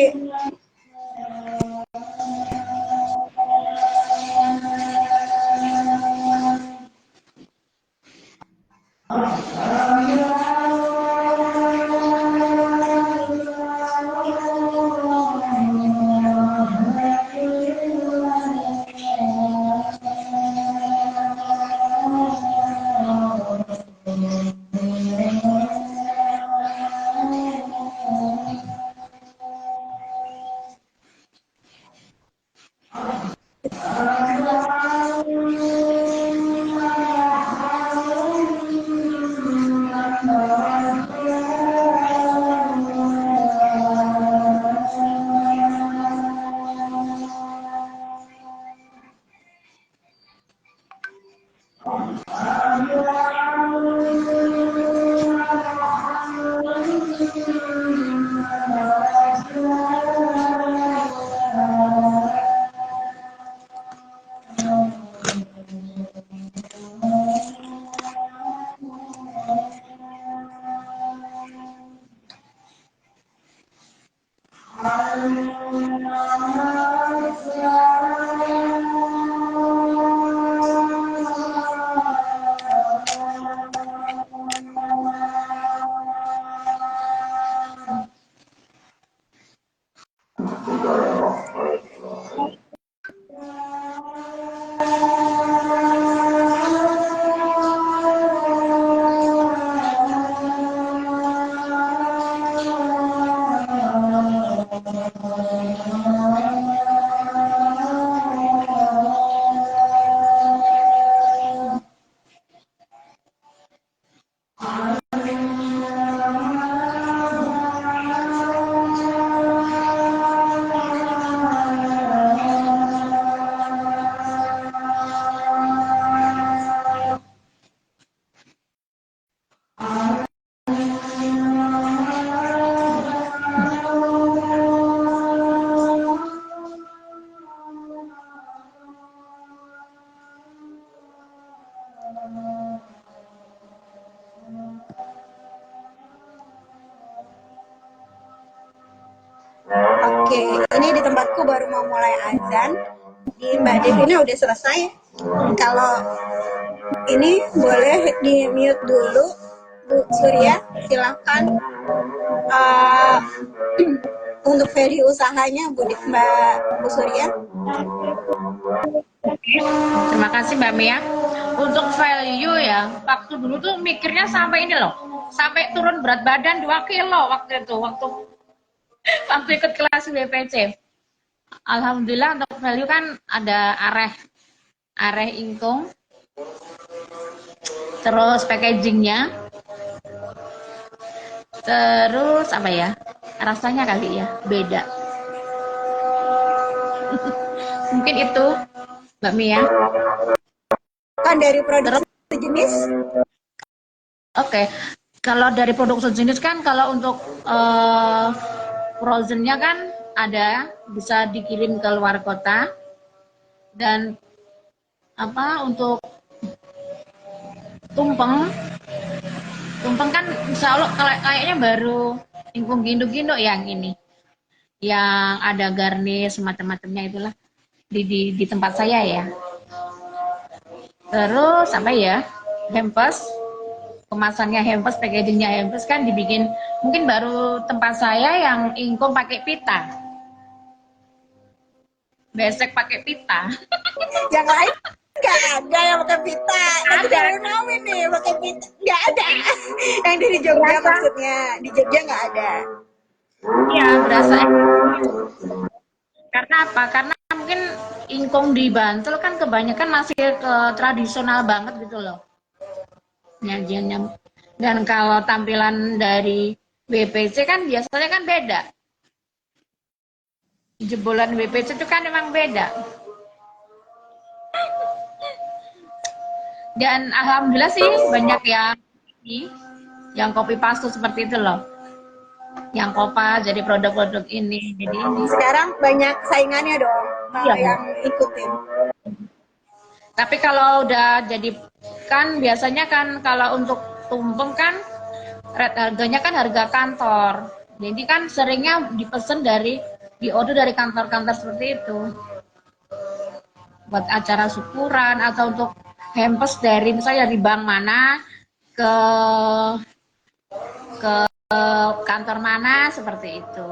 A: Oke, ini di tempatku baru mau mulai azan. Di Mbak Devina udah selesai. Kalau ini boleh di mute dulu, Bu Surya, silakan. Eh, untuk value usahanya Mbak Bu Surya.
C: Terima kasih Mbak Mia. Untuk value ya, waktu dulu tuh mikirnya sampai ini loh, sampai turun berat badan 2 kilo waktu itu, waktu ikut kelas BPC. Alhamdulillah untuk value kan ada areh ingkung, terus packagingnya, terus apa ya, rasanya kali ya beda. Mungkin itu Mbak Mia.
A: Kan dari produk sejenis.
C: Oke, kalau dari produk sejenis kan kalau untuk frozennya kan ada, bisa dikirim ke luar kota. Dan apa untuk tumpeng kan insya Allah kayaknya baru ingkung gindu-gindu yang ini, yang ada garnish macam-macamnya itulah di tempat saya ya. Terus apa ya, hampers, kemasannya hampers, packagingnya hampers kan dibikin, mungkin baru tempat saya yang ingkung pakai pita, besek pakai pita.
A: Yang lain nggak ada yang pakai pita. Nanti
C: Ada.
A: dari Nawi nih pakai pita. Nggak ada. Yang dari Jogja
C: Biasa.
A: maksudnya. Di Jogja nggak ada.
C: Iya, berasa. Karena apa? Karena mungkin ingkung di Bantul kan kebanyakan masih ke tradisional banget gitu loh nyajiannya. Dan kalau tampilan dari BPC kan biasanya kan beda. Jebolan BPC itu kan memang beda. Dan alhamdulillah sih banyak yang copy paste seperti itu loh. Yang kopas jadi produk-produk ini. Jadi ini.
A: Sekarang banyak saingannya dong.
C: Iya.
A: Yang ikutin.
C: Tapi kalau udah jadi kan biasanya kan kalau untuk tumpeng kan harganya kan harga kantor. Jadi kan seringnya di order dari kantor-kantor seperti itu. Buat acara syukuran atau untuk hampers dari misalnya dari bank mana ke kantor mana seperti itu.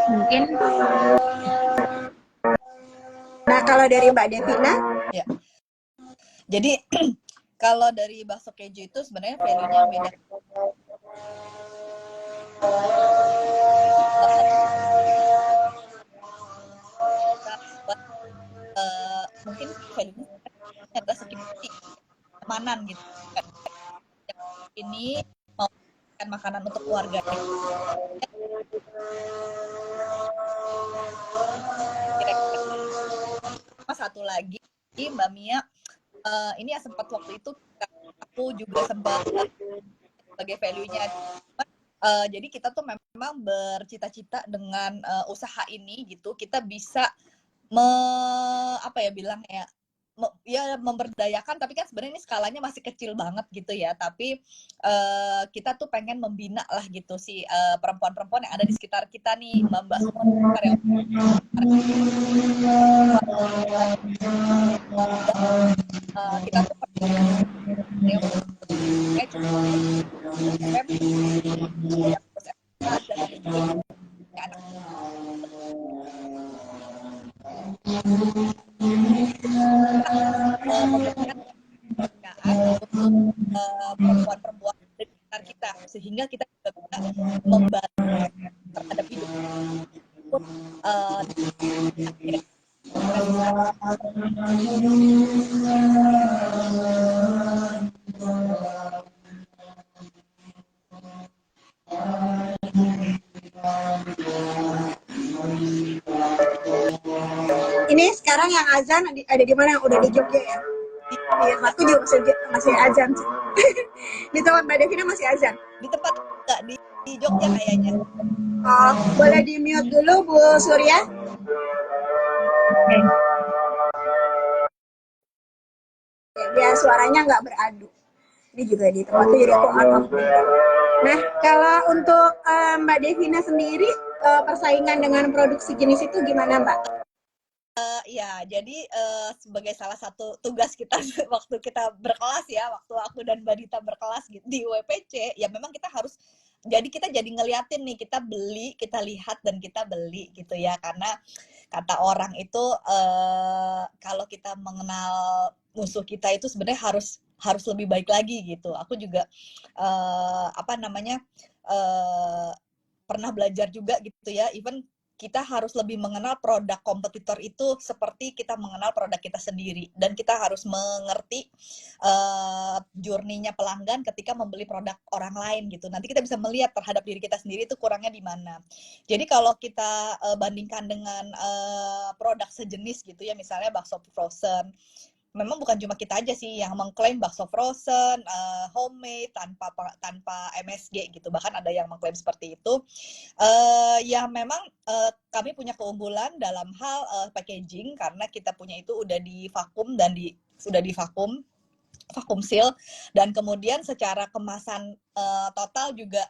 C: Mungkin.
A: Nah, kalau dari Mbak Devina?
B: Ya. Jadi kalau dari bakso keju itu sebenarnya value-nya beda. Mungkin value-nya adalah security, keamanan gitu. Ini mau makanan untuk keluarga. Satu lagi Mbak Mia, ini ya sempat waktu itu aku juga sempat sebagai value-nya. Jadi kita tuh memang bercita-cita dengan usaha ini gitu, kita bisa apa ya bilangnya ya, ya memberdayakan, tapi kan sebenarnya ini skalanya masih kecil banget gitu ya. Tapi kita tuh pengen membina lah gitu si perempuan-perempuan yang ada di sekitar kita nih, mbak-mbak semua karyawan kita tuh kayak SMP yang terus SMA dan lain sebagainya anak memberikan pembinaan untuk perempuan-perempuan di sekitar kita sehingga kita juga bisa membantu terhadap hidup pun resisten.
A: Ini sekarang yang azan ada di mana? Udah di Jogja ya? Di tempatku juga masih azan sih. Di tempat Mbak Devina masih azan.
B: Di tempat enggak di Jogja kayaknya.
A: Oh, boleh di mute dulu Bu Surya? Biar suaranya nggak beradu. Ini juga di tempatku jadi aku nggak tahu. Nah, kalau untuk Mbak Devina sendiri persaingan dengan produksi jenis itu gimana Mbak?
B: Ya, jadi sebagai salah satu tugas kita waktu kita berkelas ya, waktu aku dan Mbak Dita berkelas gitu, di WPC, ya memang kita harus, jadi kita jadi ngeliatin nih, kita beli, kita lihat dan kita beli gitu ya, karena kata orang itu kalau kita mengenal musuh kita itu sebenarnya harus lebih baik lagi gitu. Aku juga apa namanya pernah belajar juga gitu ya, even kita harus lebih mengenal produk kompetitor itu seperti kita mengenal produk kita sendiri, dan kita harus mengerti journey-nya pelanggan ketika membeli produk orang lain gitu. Nanti kita bisa melihat terhadap diri kita sendiri itu kurangnya di mana. Jadi kalau kita bandingkan dengan produk sejenis gitu ya, misalnya bakso frozen, memang bukan cuma kita aja sih yang mengklaim bakso frozen, homemade tanpa MSG gitu. Bahkan ada yang mengklaim seperti itu. Ya memang kami punya keunggulan dalam hal packaging karena kita punya itu udah di vakum dan sudah di vakum seal, dan kemudian secara kemasan total juga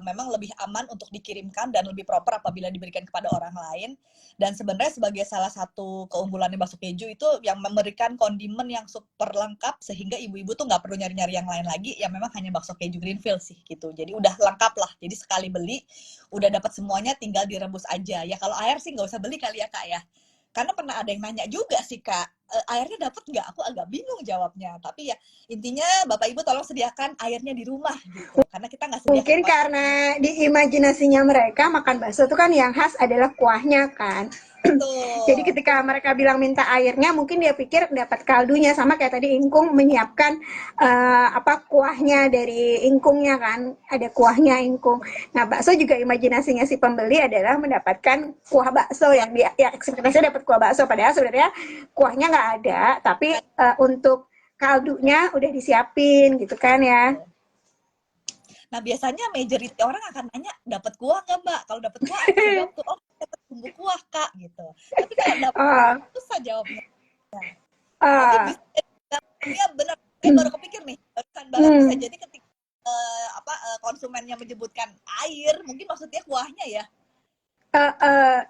B: memang lebih aman untuk dikirimkan dan lebih proper apabila diberikan kepada orang lain. Dan sebenarnya sebagai salah satu keunggulannya bakso keju itu yang memberikan kondimen yang super lengkap sehingga ibu-ibu tuh nggak perlu nyari-nyari yang lain lagi, ya memang hanya bakso keju Greenfield sih gitu. Jadi udah lengkap lah, jadi sekali beli udah dapat semuanya, tinggal direbus aja ya. Kalau air sih nggak usah beli kali ya Kak ya, karena pernah ada yang nanya juga sih Kak, airnya dapat nggak? Aku agak bingung jawabnya. Tapi ya intinya Bapak Ibu tolong sediakan airnya di rumah gitu. Karena kita nggak sediakan.
A: Mungkin karena di imajinasinya mereka makan bakso itu kan yang khas adalah kuahnya kan.
B: Betul.
A: Jadi ketika mereka bilang minta airnya, mungkin dia pikir dapat kaldunya, sama kayak tadi Ingkung menyiapkan kuahnya dari ingkungnya kan, ada kuahnya Ingkung. Nah bakso juga imajinasinya si pembeli adalah mendapatkan kuah bakso yang dia ya ekspektasinya dapat kuah bakso, padahal sebenarnya kuahnya nggak ada, tapi untuk kaldunya udah disiapin gitu kan ya.
B: Nah biasanya majority orang akan nanya dapat kuah nggak Mbak? Kalau dapat kuah aku bisa jawab tuh, oh dapat bumbu kuah Kak gitu. Tapi kalau dapat susah jawabnya. Tapi bisa, ya benar. Saya baru kepikir nih, barusan banget bisa jadi ketika konsumennya menyebutkan air, mungkin maksudnya kuahnya ya.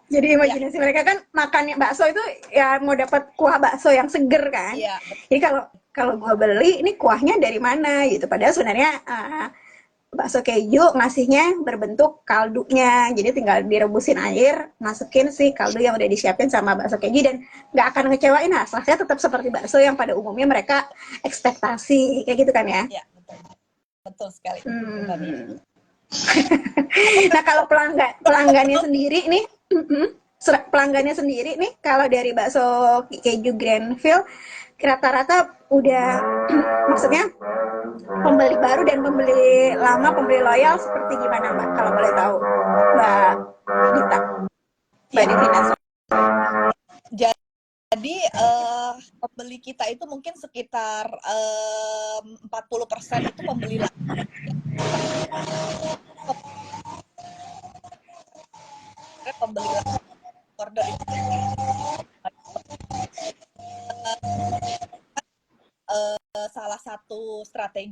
A: Jadi imajinasi mereka kan makannya bakso itu ya mau dapat kuah bakso yang seger kan.
B: Iya.
A: Jadi kalau gue beli ini kuahnya dari mana gitu. Padahal sebenarnya bakso keju ngasihnya berbentuk kaldunya. Jadi tinggal direbusin air, masukin si kaldu yang udah disiapin sama bakso keju, dan nggak akan ngecewain, hasilnya tetap seperti bakso yang pada umumnya mereka ekspektasi kayak gitu kan ya.
B: Iya, betul sekali.
A: Nah kalau pelanggannya sendiri nih, kalau dari bakso keju Greenfield rata-rata udah maksudnya pembeli baru dan pembeli lama, pembeli loyal seperti gimana Mbak, kalau boleh tahu Mbak Dita, Mbak Devina?
B: Jadi pembeli kita itu mungkin sekitar 40% itu pembeli lama. Pembeli lama order itu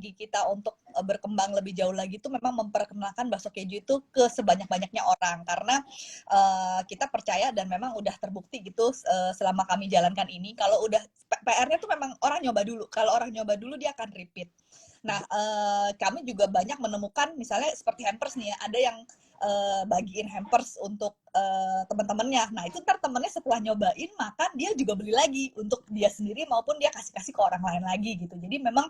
B: strategi kita untuk berkembang lebih jauh lagi itu memang memperkenalkan bakso keju itu ke sebanyak-banyaknya orang, karena kita percaya dan memang udah terbukti gitu selama kami jalankan ini, kalau udah PR-nya tuh memang orang nyoba dulu. Kalau orang nyoba dulu dia akan repeat. Nah, kami juga banyak menemukan misalnya seperti hampers nih ya, ada yang bagiin hampers untuk teman-temannya. Nah, itu ntar temennya setelah nyobain makan, dia juga beli lagi untuk dia sendiri maupun dia kasih-kasih ke orang lain lagi gitu. Jadi memang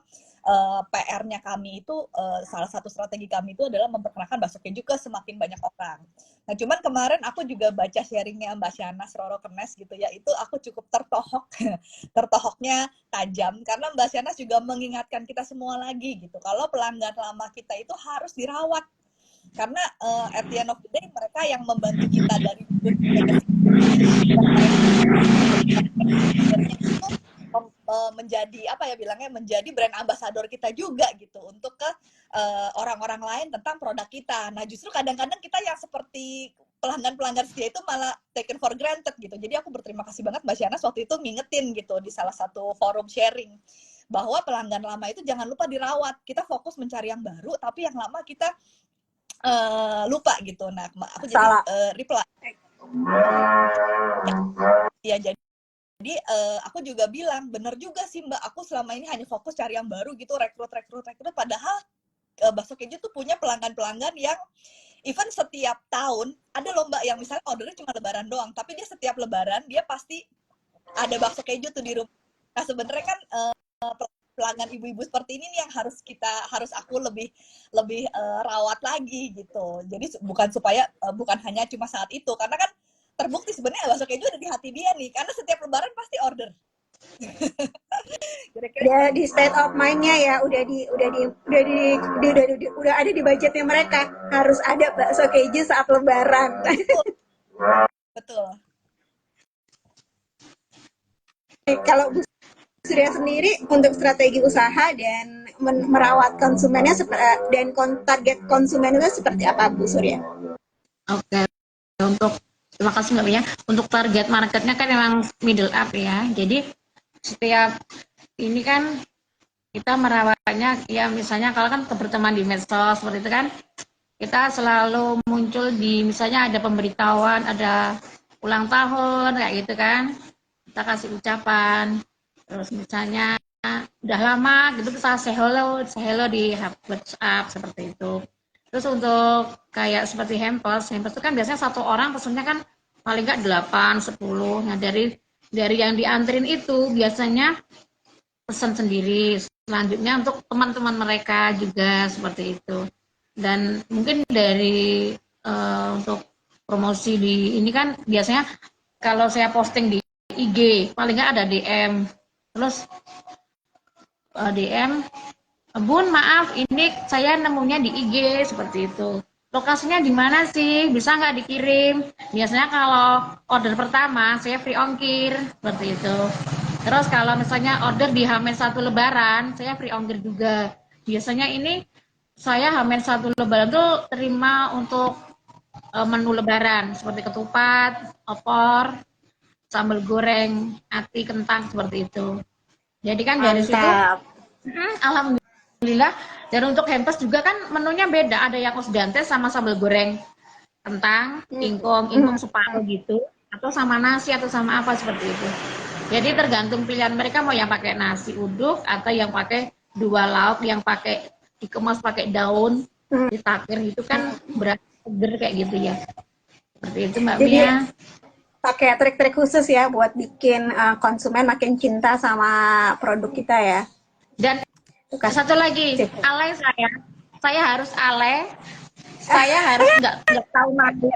B: PR-nya kami itu, salah satu strategi kami itu adalah memperkenalkan bakso keju ke semakin banyak orang. Nah, cuman kemarin aku juga baca sharingnya Mbak Shanas Roro Kenes gitu ya, itu aku cukup tertohok, tertohoknya tajam, karena Mbak Shanas juga mengingatkan kita semua lagi gitu, kalau pelanggan lama kita itu harus dirawat. Karena at the end of the day mereka yang membantu kita dari berbagai kesehatan, dan mereka itu menjadi apa ya bilangnya, menjadi brand ambassador kita juga gitu untuk ke orang-orang lain tentang produk kita. Nah, justru kadang-kadang kita yang seperti pelanggan-pelanggan setia itu malah taken for granted gitu. Jadi aku berterima kasih banget Mbak Shanas waktu itu ngingetin gitu di salah satu forum sharing, bahwa pelanggan lama itu jangan lupa dirawat. Kita fokus mencari yang baru, tapi yang lama kita lupa gitu. Nah, aku jadi reply. Ya, jadi aku juga bilang, bener juga sih Mbak, aku selama ini hanya fokus cari yang baru gitu, rekrut, padahal bakso keju tuh punya pelanggan-pelanggan yang even setiap tahun ada loh Mbak yang misalnya ordernya cuma lebaran doang, tapi dia setiap lebaran dia pasti ada bakso keju tuh di rumah. Nah, sebenarnya kan pelanggan ibu-ibu seperti ini nih yang harus aku lebih rawat lagi gitu. Jadi bukan hanya cuma saat itu, karena kan terbukti sebenarnya bakso keju ada di hati dia nih, karena setiap lebaran pasti order.
A: Udah di state of mind-nya ya, udah ada di budgetnya mereka, harus ada bakso keju saat lebaran.
B: Betul.
A: Kalau Bu Surya sendiri untuk strategi usaha dan merawat konsumennya dan target konsumen itu seperti apa Bu Surya?
C: Oke, terima kasih Mbak Mia. Untuk target marketnya kan memang middle up ya. Jadi setiap ini kan kita merawatnya ya, misalnya kalau kan berteman di medsos seperti itu kan, kita selalu muncul di misalnya ada pemberitahuan, ada ulang tahun kayak gitu kan, kita kasih ucapan. Terus misalnya udah lama gitu kita say hello di WhatsApp seperti itu. Terus untuk kayak seperti hampers itu kan biasanya satu orang pesennya kan paling nggak 8, 10. Nah, dari yang diantrin itu biasanya pesan sendiri. Selanjutnya untuk teman-teman mereka juga seperti itu. Dan mungkin dari untuk promosi di ini kan biasanya kalau saya posting di IG paling nggak ada DM. Terus DM, Bun maaf ini saya nemunya di IG seperti itu. Lokasinya di mana sih? Bisa nggak dikirim? Biasanya kalau order pertama saya free ongkir seperti itu. Terus kalau misalnya order di H-1 Lebaran, saya free ongkir juga. Biasanya ini saya H-1 Lebaran tuh terima untuk menu Lebaran seperti ketupat, opor, sambal goreng, ati, kentang seperti itu. Jadi kan dari situ, alhamdulillah. Dan untuk hampers juga kan menunya beda. Ada yang osdante sama sambal goreng kentang, ingkung separuh gitu, atau sama nasi atau sama apa seperti itu. Jadi tergantung pilihan mereka mau yang pakai nasi uduk atau yang pakai 2 lauk, yang pakai dikemas pakai daun, ditakir itu kan berat seger kayak gitu ya. Seperti itu Mbak Mia.
A: Pakai trik-trik khusus ya buat bikin konsumen makin cinta sama produk kita ya.
C: Dan satu lagi, alay saya harus alay, saya harus nggak tahu malu.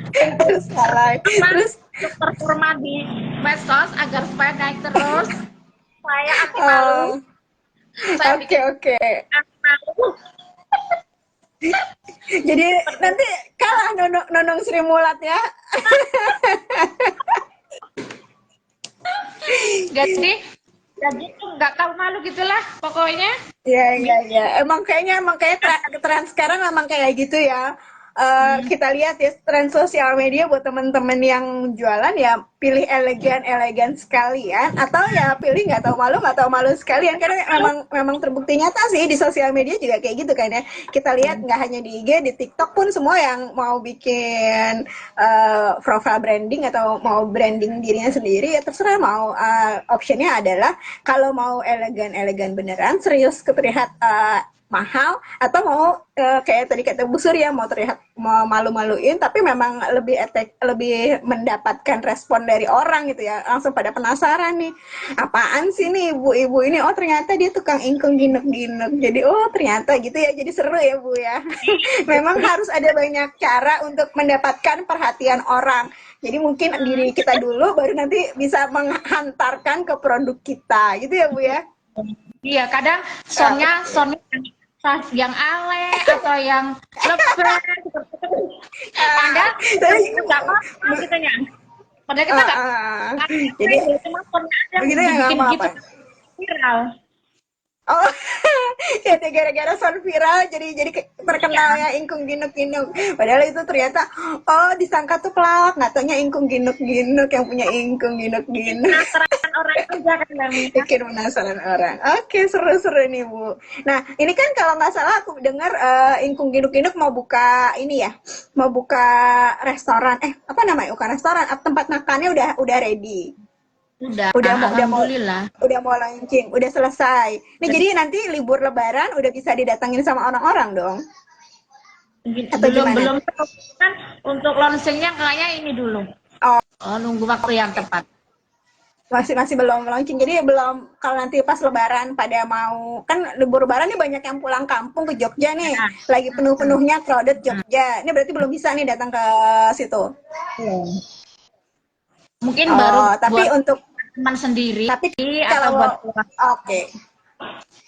A: Terus alay, terus
C: performa di medsos agar supaya naik terus. Saya anti malu.
A: Oke. Jadi nanti kalah Nonong Sri Mulat ya.
C: Jadi nggak tahu malu gitulah pokoknya.
A: Iya. Emang kayaknya tren sekarang emang kayak gitu ya. kita lihat ya tren sosial media buat teman-teman yang jualan ya pilih elegan sekalian atau ya pilih nggak tahu malu sekalian karena memang terbukti nyata sih di sosial media juga kayak gitu kan ya. Kita lihat nggak hanya di IG, di TikTok pun semua yang mau bikin profile branding atau mau branding dirinya sendiri ya terserah mau optionnya adalah kalau mau elegan beneran serius terlihat mahal atau mau kayak tadi kata Bu Surya mau terlihat mau malu-maluin tapi memang lebih mendapatkan respon dari orang gitu ya langsung pada penasaran nih apaan sih nih ibu-ibu ini oh ternyata dia tukang ingkung ginuk-ginuk jadi oh ternyata gitu ya jadi seru ya Bu ya. Memang harus ada banyak cara untuk mendapatkan perhatian orang jadi mungkin diri kita dulu baru nanti bisa menghantarkan ke produk kita gitu ya Bu ya.
C: Iya, kadang soundnya yang ale atau yang lebar padahal
A: Tapi
C: nggak apa-apa gitu ya. Padahal kita nggak
A: jadi
C: cuma soundnya aja
A: begitu ya nggak
C: bikin gitu
A: apa-apa.
C: viral.
A: Oh, ya gara-gara sound viral jadi terkenal ya ingkung ginuk-ginuk. Padahal itu ternyata oh disangka tuh pelawak, nggak taunya ingkung ginuk-ginuk yang punya ingkung ginuk-ginuk.
C: Penasaran orang aja kan Mbak Mia.
A: Bikin penasaran orang. Oke, seru-seru nih Bu. Nah, ini kan kalau nggak salah aku dengar ingkung ginuk-ginuk mau buka ini ya, mau buka restoran. Apa namanya? Bukan restoran, tempat makannya udah ready.
C: Udah
A: Udah mau launching, udah selesai. Nih
C: Udah.
A: jadi nanti libur lebaran udah bisa didatengin sama orang-orang dong. Atau
C: belum
A: gimana?
C: kan untuk launchingnya kayaknya ini dulu.
A: Oh,
C: Nunggu waktu yang tepat.
A: masih belum launching. Jadi belum kalau nanti pas lebaran pada mau kan libur lebaran nih banyak yang pulang kampung ke Jogja nih.
C: Nah,
A: Lagi penuh-penuhnya crowded Jogja. Ini berarti belum bisa nih datang ke situ.
C: mungkin baru
A: Oh, tapi
C: buat
A: untuk
C: teman sendiri
A: tapi
C: atau buat
A: kalau oke.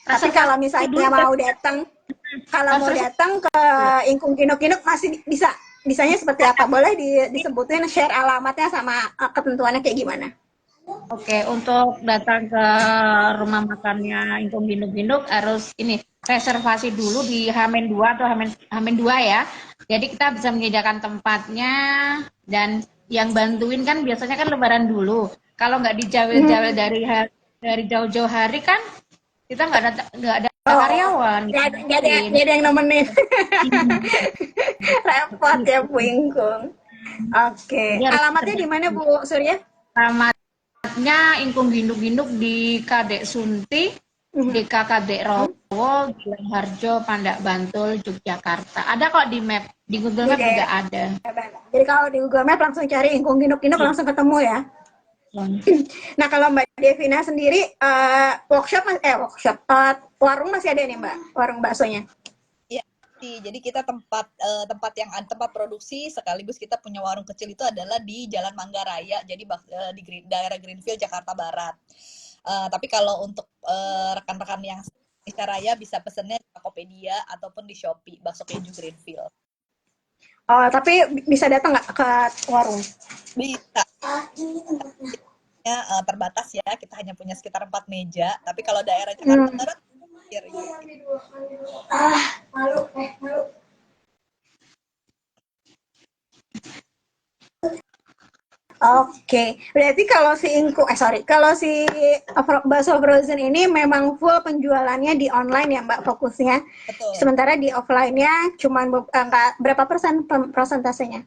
A: Tapi kalau misalnya mau datang kalau mau datang ke Ingkung Kinuk-Kinuk masih bisanya seperti apa? Boleh disebutin share alamatnya sama ketentuannya kayak gimana?
C: Oke, untuk datang ke rumah makannya Ingkung Ginuk-Ginuk harus ini reservasi dulu di Hamin 2 atau Hamin 2 ya. Jadi kita bisa menyediakan tempatnya dan yang bantuin kan biasanya kan lebaran dulu. Kalau nggak dijawel-jawel dari jauh-jauh hari kan kita nggak ada
A: Oh,
C: karyawan gitu.
A: nggak ada yang nemenin. Repot ya Bu Ingkung. Oke,
C: Jadi harus
A: alamatnya di mana Bu Surya?
C: alamatnya Ingkung Ginuk-Ginuk di Kadek Sunti, Deka Kadek Rowo, Gilang Harjo, Pandak Bantul, Yogyakarta. Ada kok di map, di Google Map juga ada.
A: Jadi kalau di Google Map langsung cari Ingkung Kinuk-Kinuk langsung ketemu ya. Nah kalau Mbak Devina sendiri workshop warung masih ada nih Mbak, warung baksonya.
B: Iya, jadi kita tempat yang tempat produksi sekaligus kita punya warung kecil itu adalah di Jalan Manggaraya, jadi di daerah Greenfield Jakarta Barat. Tapi kalau untuk rekan-rekan yang di Raya bisa pesennya di Tokopedia ataupun di Shopee, bakso keju Greenfield.
A: Oh, tapi bisa datang nggak ke warung?
B: Bisa. Terbatas ya, kita hanya punya sekitar 4 meja. Tapi kalau daerah Jakarta Barat,
A: malu. Oke, berarti kalau si bakso frozen ini memang full penjualannya di online ya Mbak fokusnya.
B: betul.
A: Sementara di offline-nya cuma berapa persen persentasenya?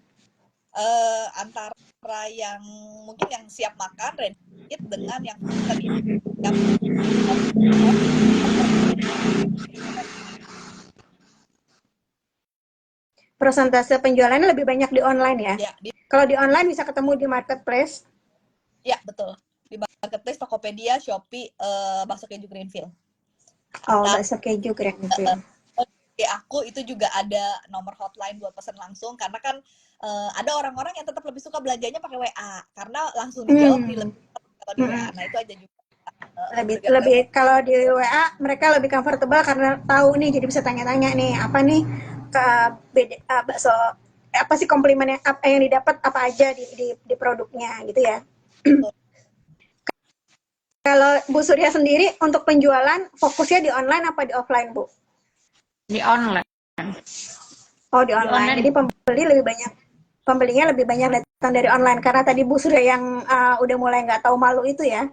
B: Antara yang mungkin yang siap makan ready eat dengan yang tadi
A: persentase penjualannya lebih banyak di online ya?
B: Ya,
A: kalau di online bisa ketemu di marketplace?
B: Ya, betul. Di marketplace, Tokopedia, Shopee, bakso keju Greenfield.
A: Oh, bakso keju Greenfield.
B: Di aku itu juga ada nomor hotline buat pesan langsung karena kan ada orang-orang yang tetap lebih suka belanjanya pakai WA karena langsung dijawab di kalau di WA. Nah, itu aja juga.
A: Lebih kalau di WA mereka lebih comfortable karena tahu nih jadi bisa tanya-tanya nih apa nih bakso apa sih komplimen apa yang didapat apa aja di produknya gitu ya. Kalau Bu Surya sendiri untuk penjualan fokusnya di online apa di offline Bu?
C: Di online.
A: Oh, di
C: di
A: online.
C: online.
A: Jadi pembelinya lebih banyak datang dari online karena tadi Bu Surya yang udah mulai nggak tahu malu itu ya.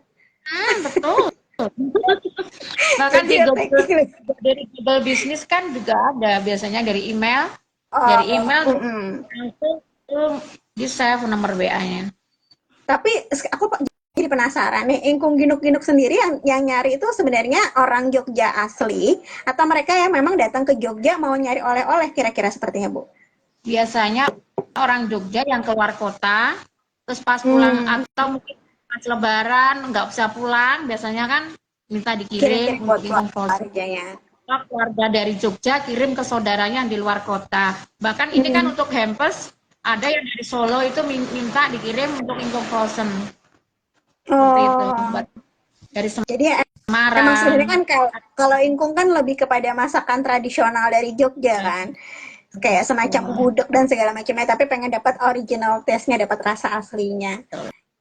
C: Betul. Bahkan
A: Berarti
C: di
A: ya
C: Google,
A: teknik.
C: dari Google Bisnis kan juga ada biasanya dari
A: Oh,
C: email
A: mm-mm.
C: langsung tuh di save nomor WA-nya.
A: Tapi aku jadi penasaran nih, ingkung ginuk-ginuk sendiri yang nyari itu sebenarnya orang Jogja asli atau mereka yang memang datang ke Jogja mau nyari oleh-oleh kira-kira sepertinya Bu?
C: Biasanya orang Jogja yang keluar kota, terus pas pulang
A: Hmm,
C: atau mungkin pas Lebaran nggak bisa pulang, biasanya kan minta dikirim
A: kirim-kirim buat
C: untuk ingkung frozen.
A: keluarganya.
C: Keluarga dari Jogja kirim ke saudaranya yang di luar kota. Bahkan ini kan
A: Hmm.
C: untuk hampers, ada yang dari Solo itu minta dikirim untuk ingkung frozen. Seperti itu.
A: Oh,
C: Buat dari
A: jadi emang
C: Semarang.
A: sebenarnya kan kalau ingkung kan lebih kepada masakan tradisional dari Jogja
C: Ya,
A: kan. Kayak semacam gudeg dan segala macamnya, tapi pengen dapat original taste-nya, dapat rasa aslinya.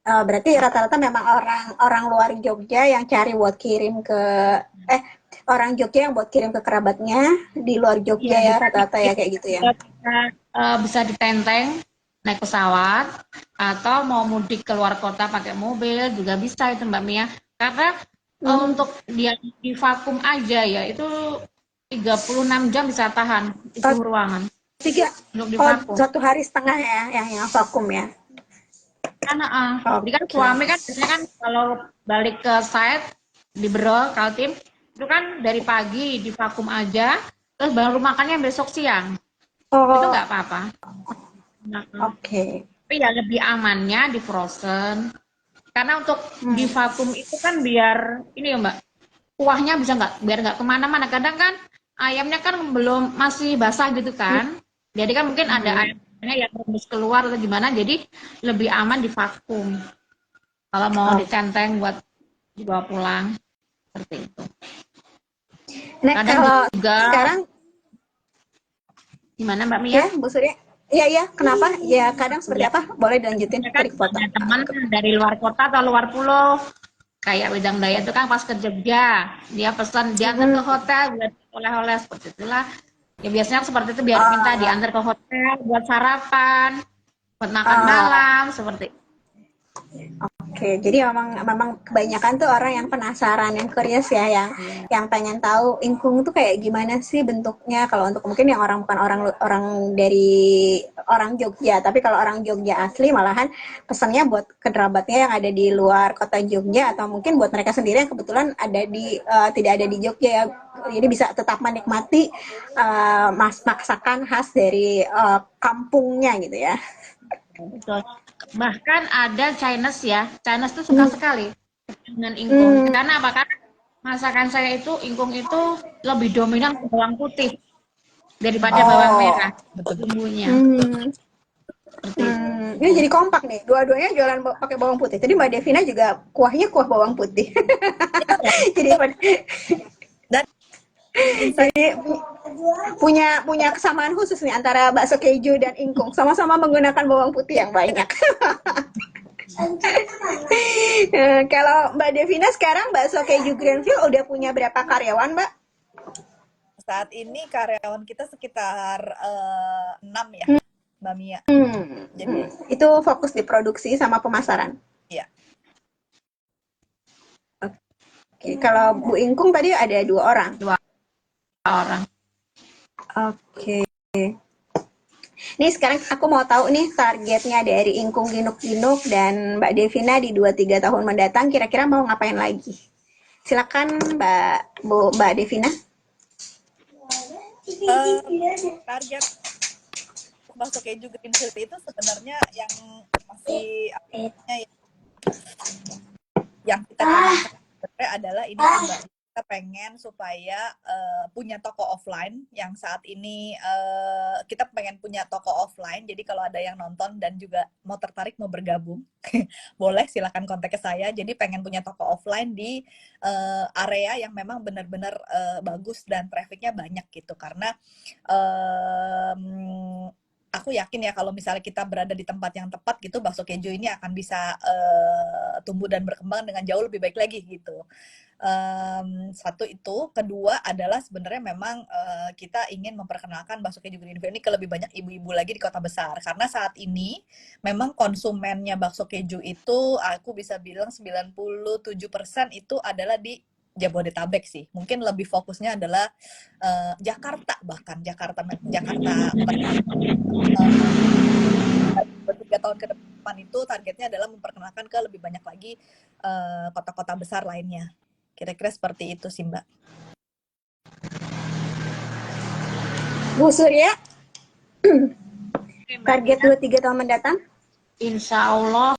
A: Berarti rata-rata memang orang orang luar Jogja yang cari buat kirim ke eh orang Jogja yang buat kirim ke kerabatnya di luar
C: ya,
A: Jogja ya
C: bisa
A: rata-rata ya kayak gitu ya.
C: bisa ditenteng naik pesawat atau mau mudik keluar kota pakai mobil juga bisa itu Mbak Mia. Karena
A: Hmm.
C: untuk dia di vakum aja ya itu 36 jam bisa tahan di
A: Oh,
C: suhu ruangan
A: tiga,
C: untuk di
A: oh
C: vakum.
A: 1 hari setengah ya yang vakum ya.
C: Karena jadi kan
A: Oke.
C: suami kan biasanya kan kalau balik ke site di Bro Kaltim itu kan dari pagi di vakum aja terus baru makannya besok siang itu
A: Oh,
C: nggak apa-apa. Nah,
A: oke.
C: tapi ya lebih amannya di frozen karena untuk di
A: Hmm.
C: vakum itu kan biar ini ya Mbak kuahnya bisa nggak biar nggak kemana-mana kadang kan ayamnya kan belum masih basah gitu kan jadi kan mungkin ada
A: Hmm.
C: ayamnya yang rebus keluar atau gimana jadi lebih aman di vakum kalau mau
A: Oh.
C: dicenteng buat dibawa pulang seperti itu.
A: Nah,
C: Kadang
A: kalau
C: juga
A: sekarang
C: gimana Mbak Mia?
A: ya, Bu Surya. Iya, iya, kenapa? Ya, kadang seperti
C: Ya,
A: apa? Boleh dilanjutin
C: kan
A: tadi kepotong.
C: ada teman dari luar kota atau luar pulau kayak Wedang Daya itu kan pas ke Jogja dia pesan diantar ke
A: Mm-mm.
C: hotel buat oleh-oleh seperti itulah ya biasanya seperti itu biar minta
A: Ah,
C: diantar ke hotel buat sarapan buat makan
A: ah,
C: malam seperti itu.
A: oke, jadi memang memang kebanyakan tuh orang yang penasaran, yang curious ya,
C: Iya.
A: yang pengen tahu ingkung tuh kayak gimana sih bentuknya. Kalau untuk mungkin yang orang bukan orang orang dari orang Jogja, tapi kalau orang Jogja asli malahan pesannya buat ke kerabatnya yang ada di luar kota Jogja atau mungkin buat mereka sendiri yang kebetulan ada di tidak ada di Jogja ya. Jadi bisa tetap menikmati masakan khas dari kampungnya gitu ya.
C: Betul. Bahkan ada Chinese ya. Chinese tuh suka
A: Hmm.
C: sekali dengan ingkung.
A: Hmm.
C: Karena apa? Karena masakan saya itu ingkung itu lebih dominan bawang putih daripada bawang
A: Oh.
C: merah bumbunya.
A: Hmm.
C: Seperti itu.
A: Ini jadi kompak nih. Dua-duanya jualan pakai bawang putih. Tadi Mbak Devina juga kuahnya kuah bawang putih. jadi
B: Dan insight
A: jadi punya punya kesamaan khusus nih antara bakso keju dan ingkung. Sama-sama menggunakan bawang putih yang banyak. Kalau Mbak Devina sekarang bakso keju Greenfield udah punya berapa karyawan, Mbak?
B: saat ini karyawan kita sekitar 6 ya, Mbak Mia. Jadi
A: Itu fokus di produksi sama pemasaran.
B: ya,
A: Oke, kalau Bu Ingkung tadi ada 2 orang.
C: 2 orang.
A: Oke. Nih sekarang aku mau tahu nih targetnya dari Ingkung Ginuk-Ginuk dan Mbak Devina di 2-3 tahun mendatang kira-kira mau ngapain lagi? Silakan Mbak Devina.
B: eh, target bakso keju Greenfield itu sebenarnya yang masih ya, yang kita canangkan sebenarnya adalah ini sih Mbak, kita pengen supaya punya toko offline yang saat ini kita pengen punya toko offline. Jadi kalau ada yang nonton dan juga mau tertarik mau bergabung, boleh silakan kontak ke saya. Jadi pengen punya toko offline di area yang memang benar-benar bagus dan trafficnya banyak gitu. Karena aku yakin ya kalau misalnya kita berada di tempat yang tepat gitu, bakso keju ini akan bisa tumbuh dan berkembang dengan jauh lebih baik lagi gitu. Satu itu, kedua adalah sebenarnya memang kita ingin memperkenalkan bakso keju Greenfield ini ke lebih banyak ibu-ibu lagi di kota besar, karena saat ini memang konsumennya bakso keju itu aku bisa bilang 97% itu adalah di Jabodetabek sih. Mungkin lebih fokusnya adalah Jakarta, bahkan Jakarta Jakarta tiga tahun ke depan itu targetnya adalah memperkenalkan ke lebih banyak lagi kota-kota besar lainnya. Kira-kira seperti itu sih, Mbak.
A: Bu Surya, target 2-3 tahun mendatang?
C: Insya Allah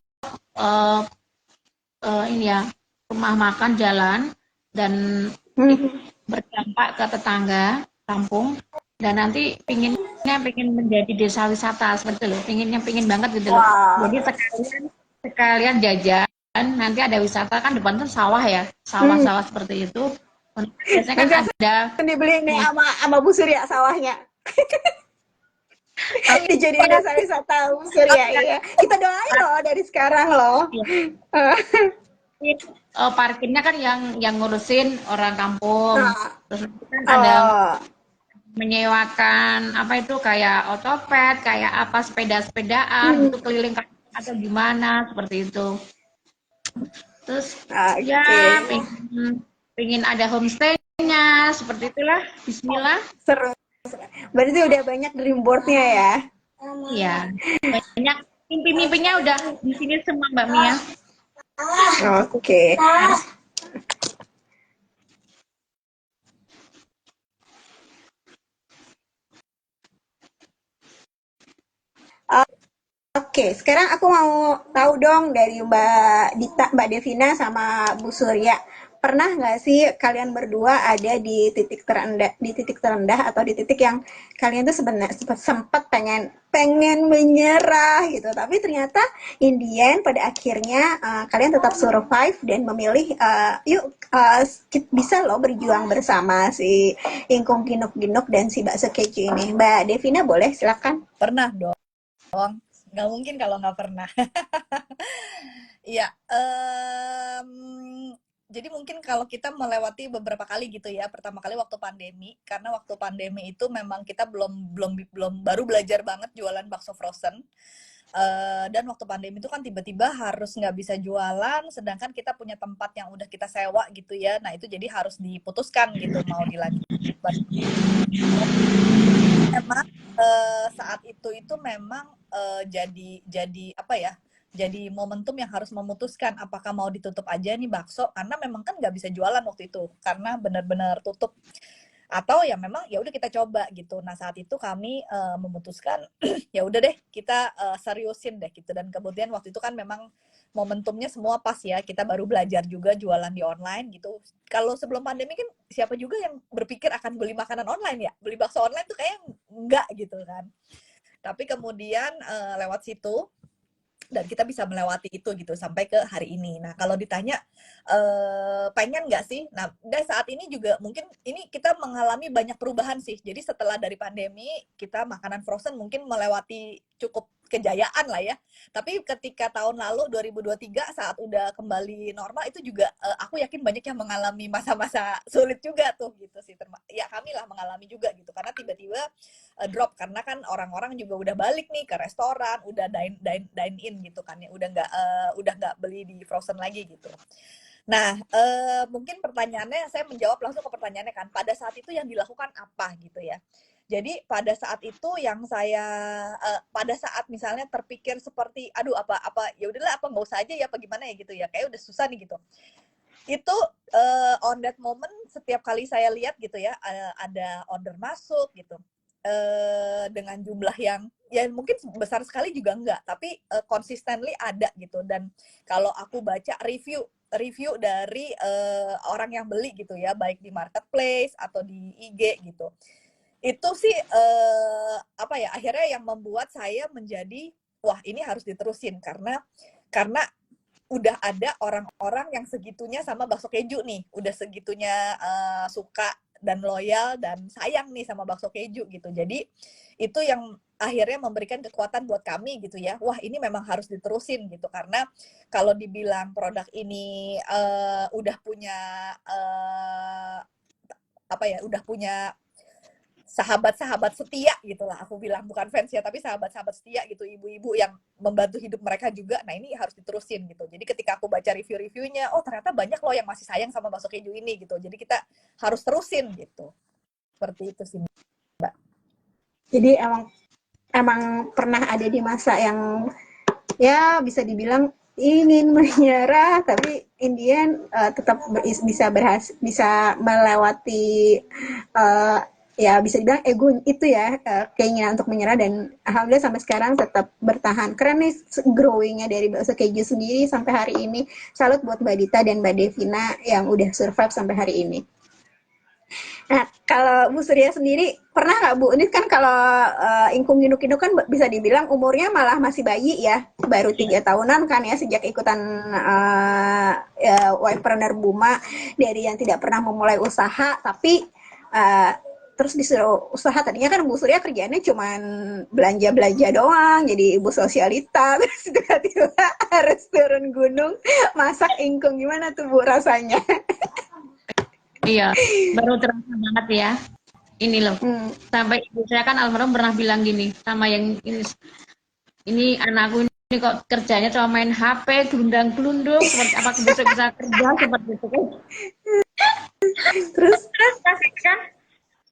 C: ini ya, rumah makan jalan dan berdampak ke tetangga kampung, dan nanti pengen menjadi desa wisata seperti itu loh, pingin banget gitu loh.
A: Wow.
C: Jadi sekalian jajan, nanti ada wisata kan, depan tuh sawah ya, sawah-sawah seperti itu. Biasanya kan ada
A: Dibeli nih sama Bu Surya sawahnya. Dijadiin desa wisata Bu Surya ya. Kita doain loh dari sekarang loh.
C: Parkirnya kan yang ngurusin orang kampung. Terus kan ada menyewakan apa itu kayak otopet, kayak apa sepedaan itu keliling atau gimana seperti itu. Terus ya pengen ada homestay-nya seperti itulah. Bismillah.
A: Seru. Berarti udah banyak dream board-nya ya.
C: Iya. Banyak mimpi-mimpinya udah di sini semua Mbak Mia.
A: Oke. Oke, sekarang aku mau tahu dong dari Mbak Dita, Mbak Devina sama Bu Surya. Pernah nggak sih kalian berdua ada di titik terendah atau di titik yang kalian tuh sebenarnya sempat pengen menyerah gitu, tapi ternyata in the end pada akhirnya kalian tetap survive dan memilih yuk bisa loh berjuang bersama si Ingkung Ginuk-Ginuk dan si bakso keju ini. Mbak Devina boleh silakan.
B: Pernah dong. Nggak mungkin kalau nggak pernah. Iya. Jadi mungkin kalau kita melewati beberapa kali gitu ya. Pertama kali waktu pandemi, karena waktu pandemi itu memang kita belum baru belajar banget jualan bakso frozen. Dan waktu pandemi itu kan tiba-tiba harus nggak bisa jualan, sedangkan kita punya tempat yang udah kita sewa gitu ya. Nah itu jadi harus diputuskan gitu mau dilanjutkan. Memang saat itu memang jadi apa ya? Jadi momentum yang harus memutuskan apakah mau ditutup aja nih bakso, karena memang kan nggak bisa jualan waktu itu karena benar-benar tutup, atau ya memang ya udah kita coba gitu. Nah saat itu kami memutuskan ya udah deh kita seriusin deh gitu, dan kemudian waktu itu kan memang momentumnya semua pas ya, kita baru belajar juga jualan di online gitu. Kalau sebelum pandemi kan siapa juga yang berpikir akan beli makanan online ya, beli bakso online tuh kayak enggak gitu kan. Tapi kemudian lewat situ dan kita bisa melewati itu gitu sampai ke hari ini. Nah kalau ditanya pengen nggak sih? Nah dan saat ini juga mungkin ini kita mengalami banyak perubahan sih. Jadi setelah dari pandemi kita makanan frozen mungkin melewati cukup kejayaan lah ya. Tapi ketika tahun lalu 2023 saat udah kembali normal itu juga aku yakin banyak yang mengalami masa-masa sulit juga tuh gitu sih. Ya kami lah mengalami juga gitu karena tiba-tiba drop karena kan orang-orang juga udah balik nih ke restoran, udah dine in gitu kan ya, udah nggak beli di frozen lagi gitu. Nah, mungkin pertanyaannya saya menjawab langsung ke pertanyaannya kan, pada saat itu yang dilakukan apa gitu ya. Jadi pada saat itu yang saya pada saat misalnya terpikir seperti aduh apa ya udahlah apa nggak usah aja ya apa gimana ya gitu ya, kayak udah susah nih gitu. Itu on that moment setiap kali saya lihat gitu ya ada order masuk gitu dengan jumlah yang ya mungkin besar sekali juga enggak, tapi consistently ada gitu. Dan kalau aku baca review dari orang yang beli gitu ya, baik di marketplace atau di IG gitu, itu sih apa ya akhirnya yang membuat saya menjadi wah ini harus diterusin karena udah ada orang-orang yang segitunya sama bakso keju nih, udah segitunya suka dan loyal dan sayang nih sama bakso keju gitu. Jadi itu yang akhirnya memberikan kekuatan buat kami gitu ya. Wah, ini memang harus diterusin gitu, karena kalau dibilang produk ini udah punya apa ya, udah punya sahabat-sahabat setia gitulah, aku bilang, bukan fans ya, tapi sahabat-sahabat setia gitu, ibu-ibu yang membantu hidup mereka juga. Nah, ini harus diterusin gitu. Jadi ketika aku baca review-reviewnya, oh ternyata banyak loh yang masih sayang sama bakso keju ini gitu. Jadi kita harus terusin gitu. Seperti itu sih, Mbak.
A: Jadi emang pernah ada di masa yang ya bisa dibilang ingin menyerah, tapi in the end tetap bisa melewati ya bisa dibilang ego itu ya, keinginan untuk menyerah, dan alhamdulillah sampai sekarang tetap bertahan. Keren nih growingnya dari bakso keju sendiri sampai hari ini. Salut buat Mbak Dita dan Mbak Devina yang udah survive sampai hari ini. Nah, kalau Bu Surya sendiri pernah nggak Bu? Ini kan kalau Ingkung Ginuk-Ginuk kan bisa dibilang umurnya malah masih bayi ya, baru 3 tahunan kan ya sejak ikutan Wipreneur Buma, dari yang tidak pernah memulai usaha tapi terus disuruh usaha. Tadinya kan Bu Surya kerjanya cuman belanja-belanja doang, jadi ibu sosialita, terus tiba-tiba harus turun gunung masak ingkung. Gimana tuh Bu rasanya?
C: Iya, baru terasa banget ya. Ini loh, sampai ibu saya kan almarhum pernah bilang gini sama yang ini anakku ini kok kerjanya cuma main HP, gelundang-gelundung, seperti apa besok bisa kerja seperti itu.
A: Terus
C: Kan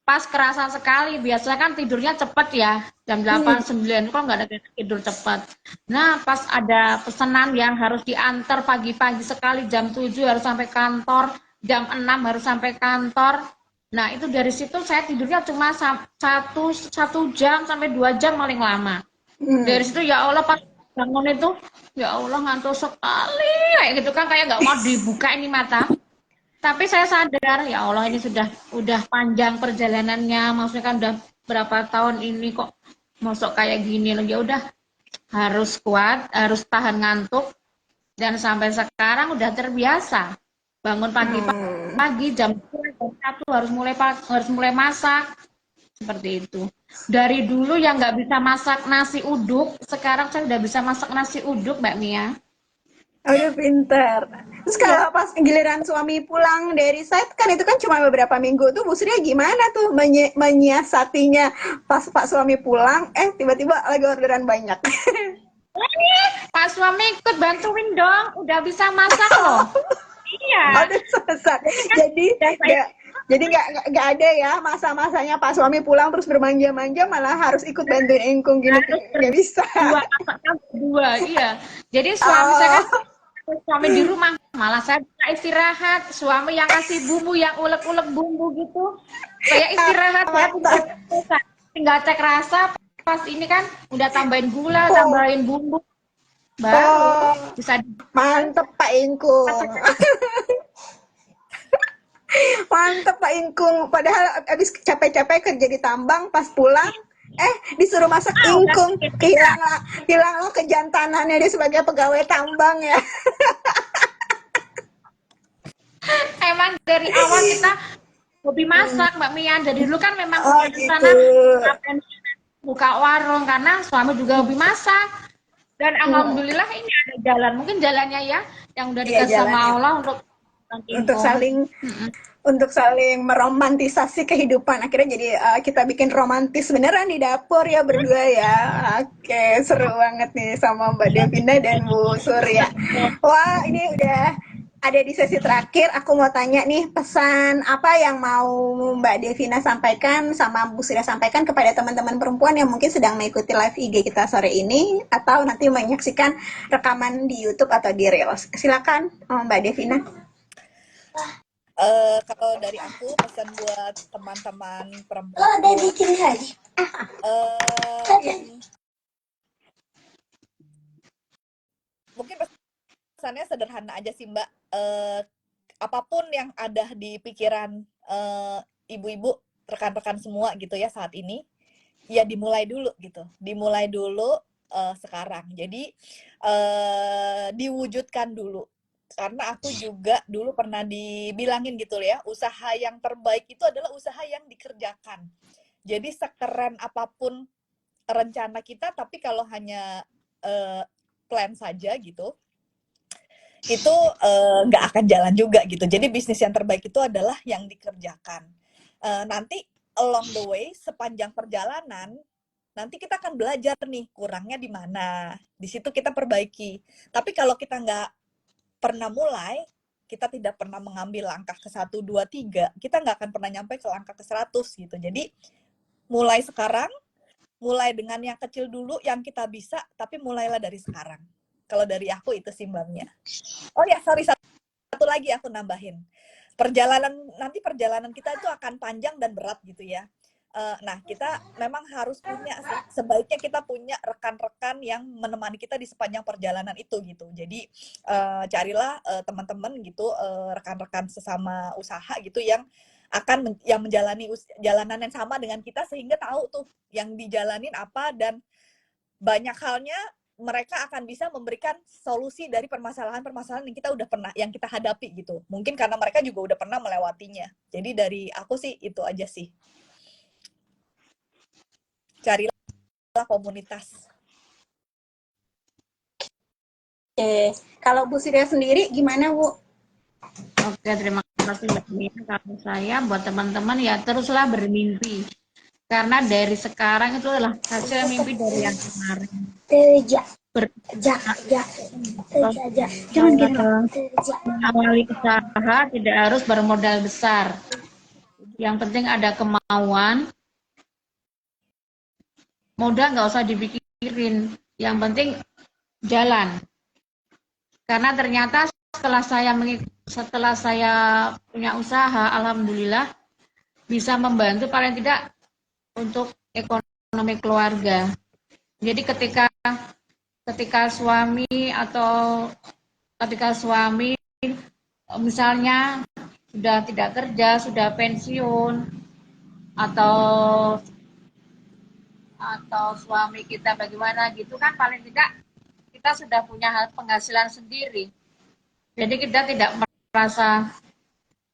C: pas kerasa sekali, biasanya kan tidurnya cepat ya, jam 8, 9, kok nggak ada tidur cepat. Nah, pas ada pesanan yang harus diantar pagi-pagi sekali, jam 7 harus sampai kantor, jam 6 harus sampai kantor. Nah, itu dari situ saya tidurnya cuma satu jam sampai 2 jam paling lama. Dari situ ya Allah pas bangun itu, ya Allah ngantuk sekali, kayak gitu kan, kayak nggak mau dibuka ini mata. Tapi saya sadar ya Allah ini udah panjang perjalanannya, maksudnya kan udah berapa tahun ini kok masuk kayak gini loh. Ya udah harus kuat, harus tahan ngantuk, dan sampai sekarang udah terbiasa. Bangun pagi jam 1 harus mulai masak seperti itu. Dari dulu yang nggak bisa masak nasi uduk, sekarang saya udah bisa masak nasi uduk, Mbak Mia.
A: udah pinter. Terus kalau pas giliran suami pulang dari site kan itu kan cuma beberapa minggu tuh, Bu Surya gimana tuh menyiasatinya pas Pak suami pulang, tiba-tiba lagi orderan banyak.
C: Pak suami ikut bantuin dong, udah bisa masak loh. Iya.
A: Udah selesai. Jadi nggak ada ya masa-masanya Pak suami pulang terus bermanja-manja malah harus ikut bantuin ingkung gini, nggak bisa.
C: Dua, iya. Jadi suami saya kan suami di rumah, malah saya bisa istirahat. Suami yang kasih bumbu, yang ulek-ulek bumbu gitu. Saya istirahat, saya tinggal cek rasa. Pas ini kan udah tambahin gula, tambahin bumbu, baru bisa.
A: Mantep Pak Ingkung. Mantep Pak Ingkung. Padahal abis capek-capek kerja di tambang, pas pulang disuruh masak ingkung. Hilanglah kejantanannya dia sebagai pegawai tambang ya.
C: Emang dari awal kita hobi masak, Mbak Mia. Dari dulu kan memang
A: gitu.
C: sana buka warung karena suami juga hobi masak. Dan alhamdulillah ini ada jalan. Mungkin jalannya ya yang udah dikasih sama Allah
A: untuk saling meromantisasi kehidupan. Akhirnya jadi kita bikin romantis beneran di dapur ya berdua ya. Oke, seru banget nih sama Mbak Devina dan Bu Surya. Wah, ini udah ada di sesi terakhir. Aku mau tanya nih, pesan apa yang mau Mbak Devina sampaikan sama Bu Surya sampaikan kepada teman-teman perempuan yang mungkin sedang mengikuti live IG kita sore ini atau nanti menyaksikan rekaman di YouTube atau di Reels. Silakan Mbak Devina.
B: Kalau dari aku pesan buat teman-teman perempuan, mungkin pesannya sederhana aja sih Mbak. Apapun yang ada di pikiran ibu-ibu, rekan-rekan semua gitu ya saat ini, ya dimulai dulu gitu, dimulai dulu sekarang. Jadi diwujudkan dulu karena aku juga dulu pernah dibilangin gitu ya, usaha yang terbaik itu adalah usaha yang dikerjakan. Jadi sekeren apapun rencana kita, tapi kalau hanya plan saja gitu, itu nggak akan jalan juga gitu. Jadi bisnis yang terbaik itu adalah yang dikerjakan. Nanti along the way, sepanjang perjalanan, nanti kita akan belajar nih kurangnya di mana. Di situ kita perbaiki. Tapi kalau kita nggak pernah mulai, kita tidak pernah mengambil langkah ke 1, 2, 3, kita nggak akan pernah nyampe ke langkah ke 100 gitu. Jadi mulai sekarang, mulai dengan yang kecil dulu yang kita bisa, tapi mulailah dari sekarang. Kalau dari aku itu sih Mbaknya. Oh ya, sorry, satu lagi aku nambahin. Nanti perjalanan kita itu akan panjang dan berat gitu ya. Nah, kita memang harus punya sih, sebaiknya kita punya rekan-rekan yang menemani kita di sepanjang perjalanan itu gitu. Jadi carilah teman-teman gitu, rekan-rekan sesama usaha gitu yang yang menjalani jalanan yang sama dengan kita, sehingga tahu tuh yang dijalanin apa, dan banyak halnya mereka akan bisa memberikan solusi dari permasalahan-permasalahan yang kita hadapi gitu. Mungkin karena mereka juga udah pernah melewatinya. Jadi dari aku sih itu aja sih. Carilah komunitas.
A: Oke, kalau Bu Surya sendiri gimana Bu?
C: Oke, terima kasih Mbak Mia. Kalau saya buat teman-teman ya teruslah bermimpi. Karena dari sekarang itu adalah hasil mimpi dari yang kemarin. Jangan mengawali usaha tidak harus bermodal besar. Yang penting ada kemauan. Modal nggak usah dipikirin. Yang penting jalan. Karena ternyata setelah saya punya usaha, alhamdulillah bisa membantu paling tidak untuk ekonomi keluarga. Jadi ketika suami misalnya sudah tidak kerja, sudah pensiun, atau suami kita bagaimana gitu kan, paling tidak kita sudah punya penghasilan sendiri. Jadi kita tidak merasa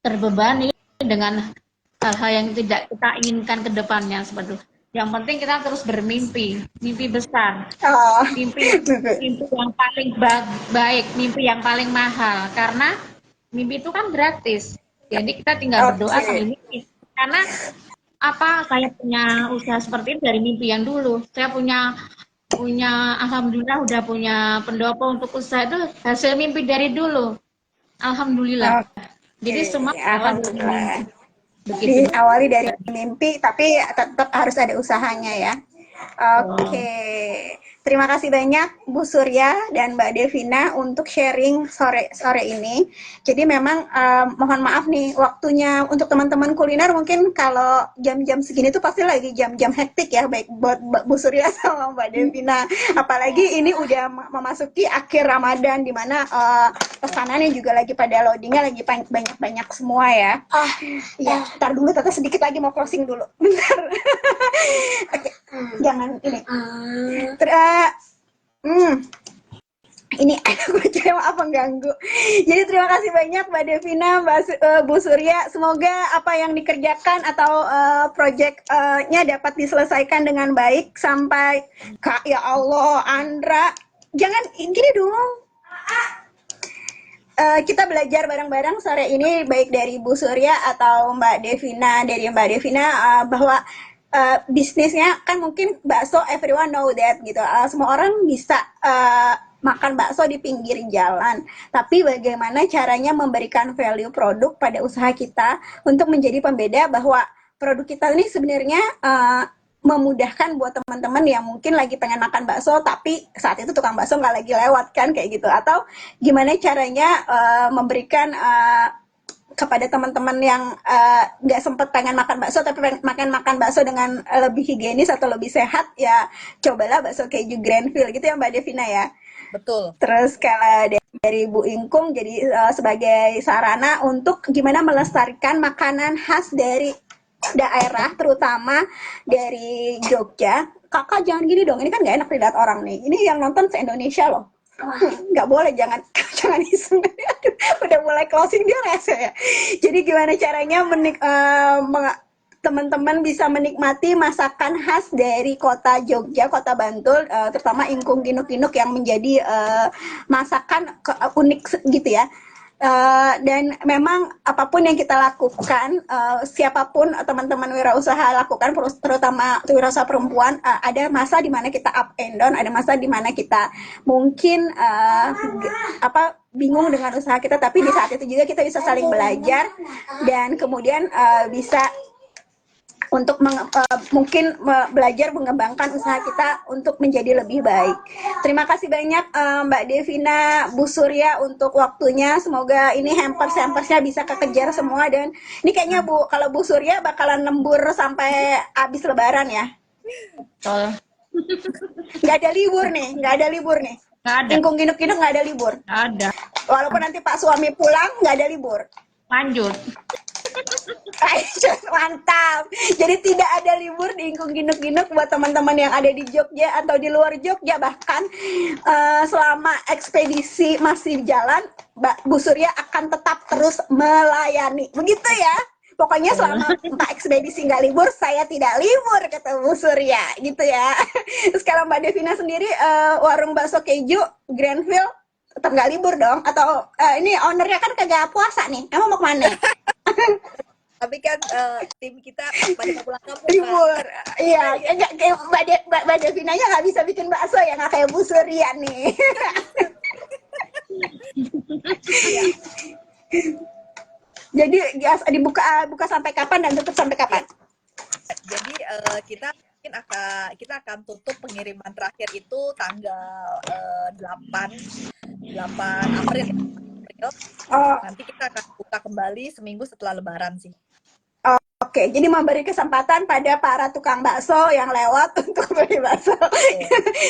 C: terbebani dengan hal-hal yang tidak kita inginkan ke depannya seperti itu. Yang penting kita terus bermimpi, mimpi besar, mimpi yang paling baik, mimpi yang paling mahal. Karena mimpi itu kan gratis. Jadi kita tinggal berdoa sambil mimpi. Karena saya punya usaha seperti ini dari mimpi yang dulu. Saya punya alhamdulillah udah punya pendopo untuk usaha itu hasil mimpi dari dulu. Alhamdulillah. Jadi semua
A: alhamdulillah. Diawali dari mimpi, tapi tetap harus ada usahanya ya. Oke. Terima kasih banyak Bu Surya dan Mbak Devina untuk sharing sore ini. Jadi memang mohon maaf nih waktunya untuk teman-teman kuliner, mungkin kalau jam-jam segini tuh pasti lagi jam-jam hektik ya, baik buat Bu Surya sama Mbak Devina. Apalagi ini udah memasuki akhir Ramadan, di mana pesanannya juga lagi pada loadingnya lagi banyak-banyak semua ya. Iya, ntar dulu Tata sedikit lagi mau closing dulu. Bentar. Oke. Jangan ini. Ini aku maaf mengganggu. Jadi terima kasih banyak Mbak Devina, Bu Surya. Semoga apa yang dikerjakan atau project-nya dapat diselesaikan dengan baik sampai ya Allah, Andra. Jangan gini dong. Kita belajar bareng-bareng sore ini, baik dari Bu Surya atau Mbak Devina. Dari Mbak Devina bahwa bisnisnya kan mungkin bakso, everyone know that gitu. Semua orang bisa makan bakso di pinggir jalan, tapi bagaimana caranya memberikan value produk pada usaha kita untuk menjadi pembeda bahwa produk kita ini sebenarnya memudahkan buat teman-teman yang mungkin lagi pengen makan bakso tapi saat itu tukang bakso nggak lagi lewat kan, kayak gitu. Atau gimana caranya memberikan kepada teman-teman yang nggak sempet pengen makan bakso tapi pengen makan bakso dengan lebih higienis atau lebih sehat, ya cobalah bakso keju Grandville gitu ya Mbak Devina ya.
B: Betul.
A: Terus kalau dari Bu Ingkung jadi sebagai sarana untuk gimana melestarikan makanan khas dari daerah, terutama dari Jogja. Kakak jangan gini dong, ini kan nggak enak dilihat orang nih. Ini yang nonton se-Indonesia loh. Nggak boleh, jangan jangan iseng. Aduh, udah mulai closing dia rese ya. Jadi gimana caranya teman-teman bisa menikmati masakan khas dari kota Jogja, kota Bantul, terutama ingkung ginuk-ginuk yang menjadi masakan unik gitu ya. Dan memang apapun yang kita lakukan, siapapun teman-teman wirausaha lakukan, terutama wirausaha perempuan, ada masa di mana kita up and down, ada masa di mana kita mungkin bingung dengan usaha kita, tapi di saat itu juga kita bisa saling belajar dan kemudian bisa untuk mungkin belajar mengembangkan usaha kita untuk menjadi lebih baik. Terima kasih banyak Mbak Devina, Bu Surya untuk waktunya. Semoga ini hampers-hampersnya bisa kekejar semua, dan ini kayaknya kalau Bu Surya bakalan lembur sampai habis Lebaran ya.
C: Betul.
A: Nggak ada libur nih.
C: Nggak ada.
A: Ingkung ginuk-ginuk nggak ada libur.
C: Nggak ada.
A: Walaupun nanti Pak suami pulang nggak ada libur.
C: Lanjut.
A: Mantap. Jadi tidak ada libur di ingkung ginuk-ginuk buat teman-teman yang ada di Jogja atau di luar Jogja. Bahkan selama ekspedisi masih jalan, Bu Surya akan tetap terus melayani. Begitu ya. Pokoknya selama Pak ekspedisi nggak libur, saya tidak libur, kata Bu Surya. Gitu ya. Terus kalau Mbak Devina sendiri, warung bakso keju Grandville tetap nggak libur dong? Atau ini ownernya kan kagak puasa nih, emang mau kemana?
B: Tapi kan tim kita pada mau pulang kampung.
A: Libur, iya. Mbak Devinanya nggak bisa bikin bakso ya, nggak kayak Bu Surya nih. Jadi dibuka sampai kapan dan tutup sampai kapan?
B: Jadi kita akan tutup pengiriman terakhir itu tanggal 8 April. Nanti kita akan buka kembali seminggu setelah Lebaran sih.
A: Oke, jadi memberi kesempatan pada para tukang bakso yang lewat untuk beli bakso.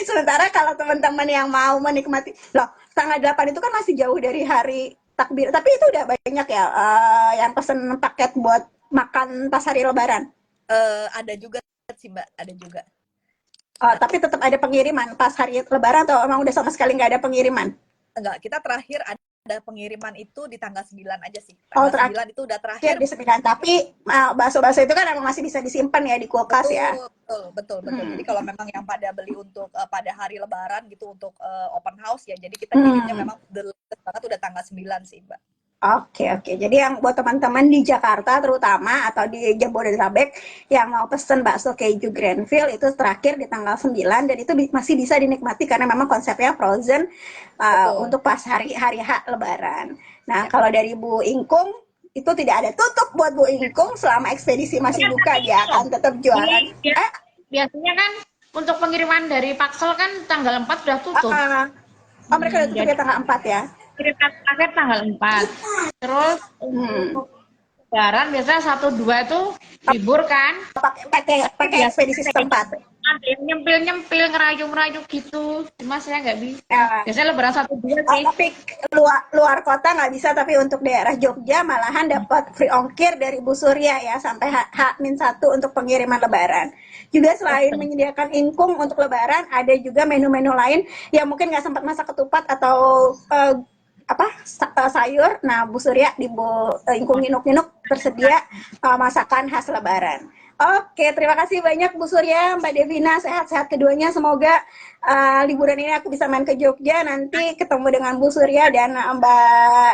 A: Sementara kalau teman-teman yang mau menikmati, tanggal 8 itu kan masih jauh dari hari takbir, tapi itu udah banyak ya yang pesen paket buat makan pas hari Lebaran.
B: Ada juga sih Mbak, ada juga.
A: Tapi tetap ada pengiriman pas hari Lebaran atau emang udah sama sekali nggak ada pengiriman?
B: Enggak, kita terakhir ada pengiriman itu di tanggal 9 aja sih.
A: Tanggal
B: 9 itu udah terakhir.
A: Di 9, tapi bakso-bakso itu kan emang masih bisa disimpan ya di kulkas ya.
B: Betul. Jadi kalau memang yang pada beli untuk pada hari Lebaran gitu untuk open house ya, jadi kita kirimnya memang banget udah tanggal 9 sih Mbak.
A: Oke. Jadi yang buat teman-teman di Jakarta terutama atau di Jabodetabek yang mau pesen bakso keju Grandville itu terakhir di tanggal 9, dan itu masih bisa dinikmati karena memang konsepnya frozen untuk pas hari H Lebaran. Nah, kalau dari Bu Ingkung itu tidak ada tutup buat Bu Ingkung selama ekspedisi masih buka, dia akan tetap jualan.
C: Biasanya kan untuk pengiriman dari Paksel kan tanggal 4 sudah tutup.
A: Mereka udah tutup ya tanggal 4 ya?
C: Kiriman paket tanggal 4. Terus untuk Lebaran biasanya 1-2 itu libur kan?
A: Pakai ekspedisi setempat.
C: Ada yang nyempil, ngerayu gitu. Cuma saya nggak bisa. Biasanya Lebaran 1-2 sih.
A: Tapi luar kota nggak bisa, tapi untuk daerah Jogja malahan dapat free ongkir dari Bu Surya ya sampai H-1 untuk pengiriman Lebaran. Juga selain menyediakan ingkung untuk Lebaran, ada juga menu-menu lain yang mungkin nggak sempat masak ketupat atau sayur. Nah, Bu Surya di ingkung ginuk-ginuk tersedia masakan khas Lebaran. Oke, terima kasih banyak Bu Surya, Mbak Devina, sehat-sehat keduanya. Semoga liburan ini aku bisa main ke Jogja. Nanti ketemu dengan Bu Surya dan Mbak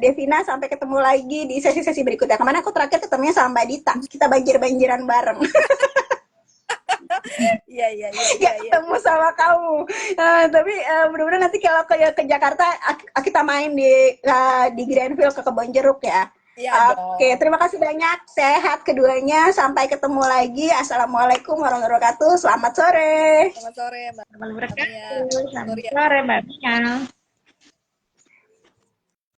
A: Devina. Sampai ketemu lagi di sesi-sesi berikutnya. Kemana aku terakhir ketemunya sama Mbak Dita. Kita banjir-banjiran bareng.
B: Iya.
A: Ketemu sama kamu. Tapi mudah-mudahan nanti kalau ke Jakarta kita main di Grandville ke Kebon Jeruk ya. Oke, terima kasih banyak. Sehat keduanya. Sampai ketemu lagi. Assalamualaikum warahmatullahi wabarakatuh. Selamat sore.
B: Selamat sore Mbak.
C: Selamat sore Mbak Mia.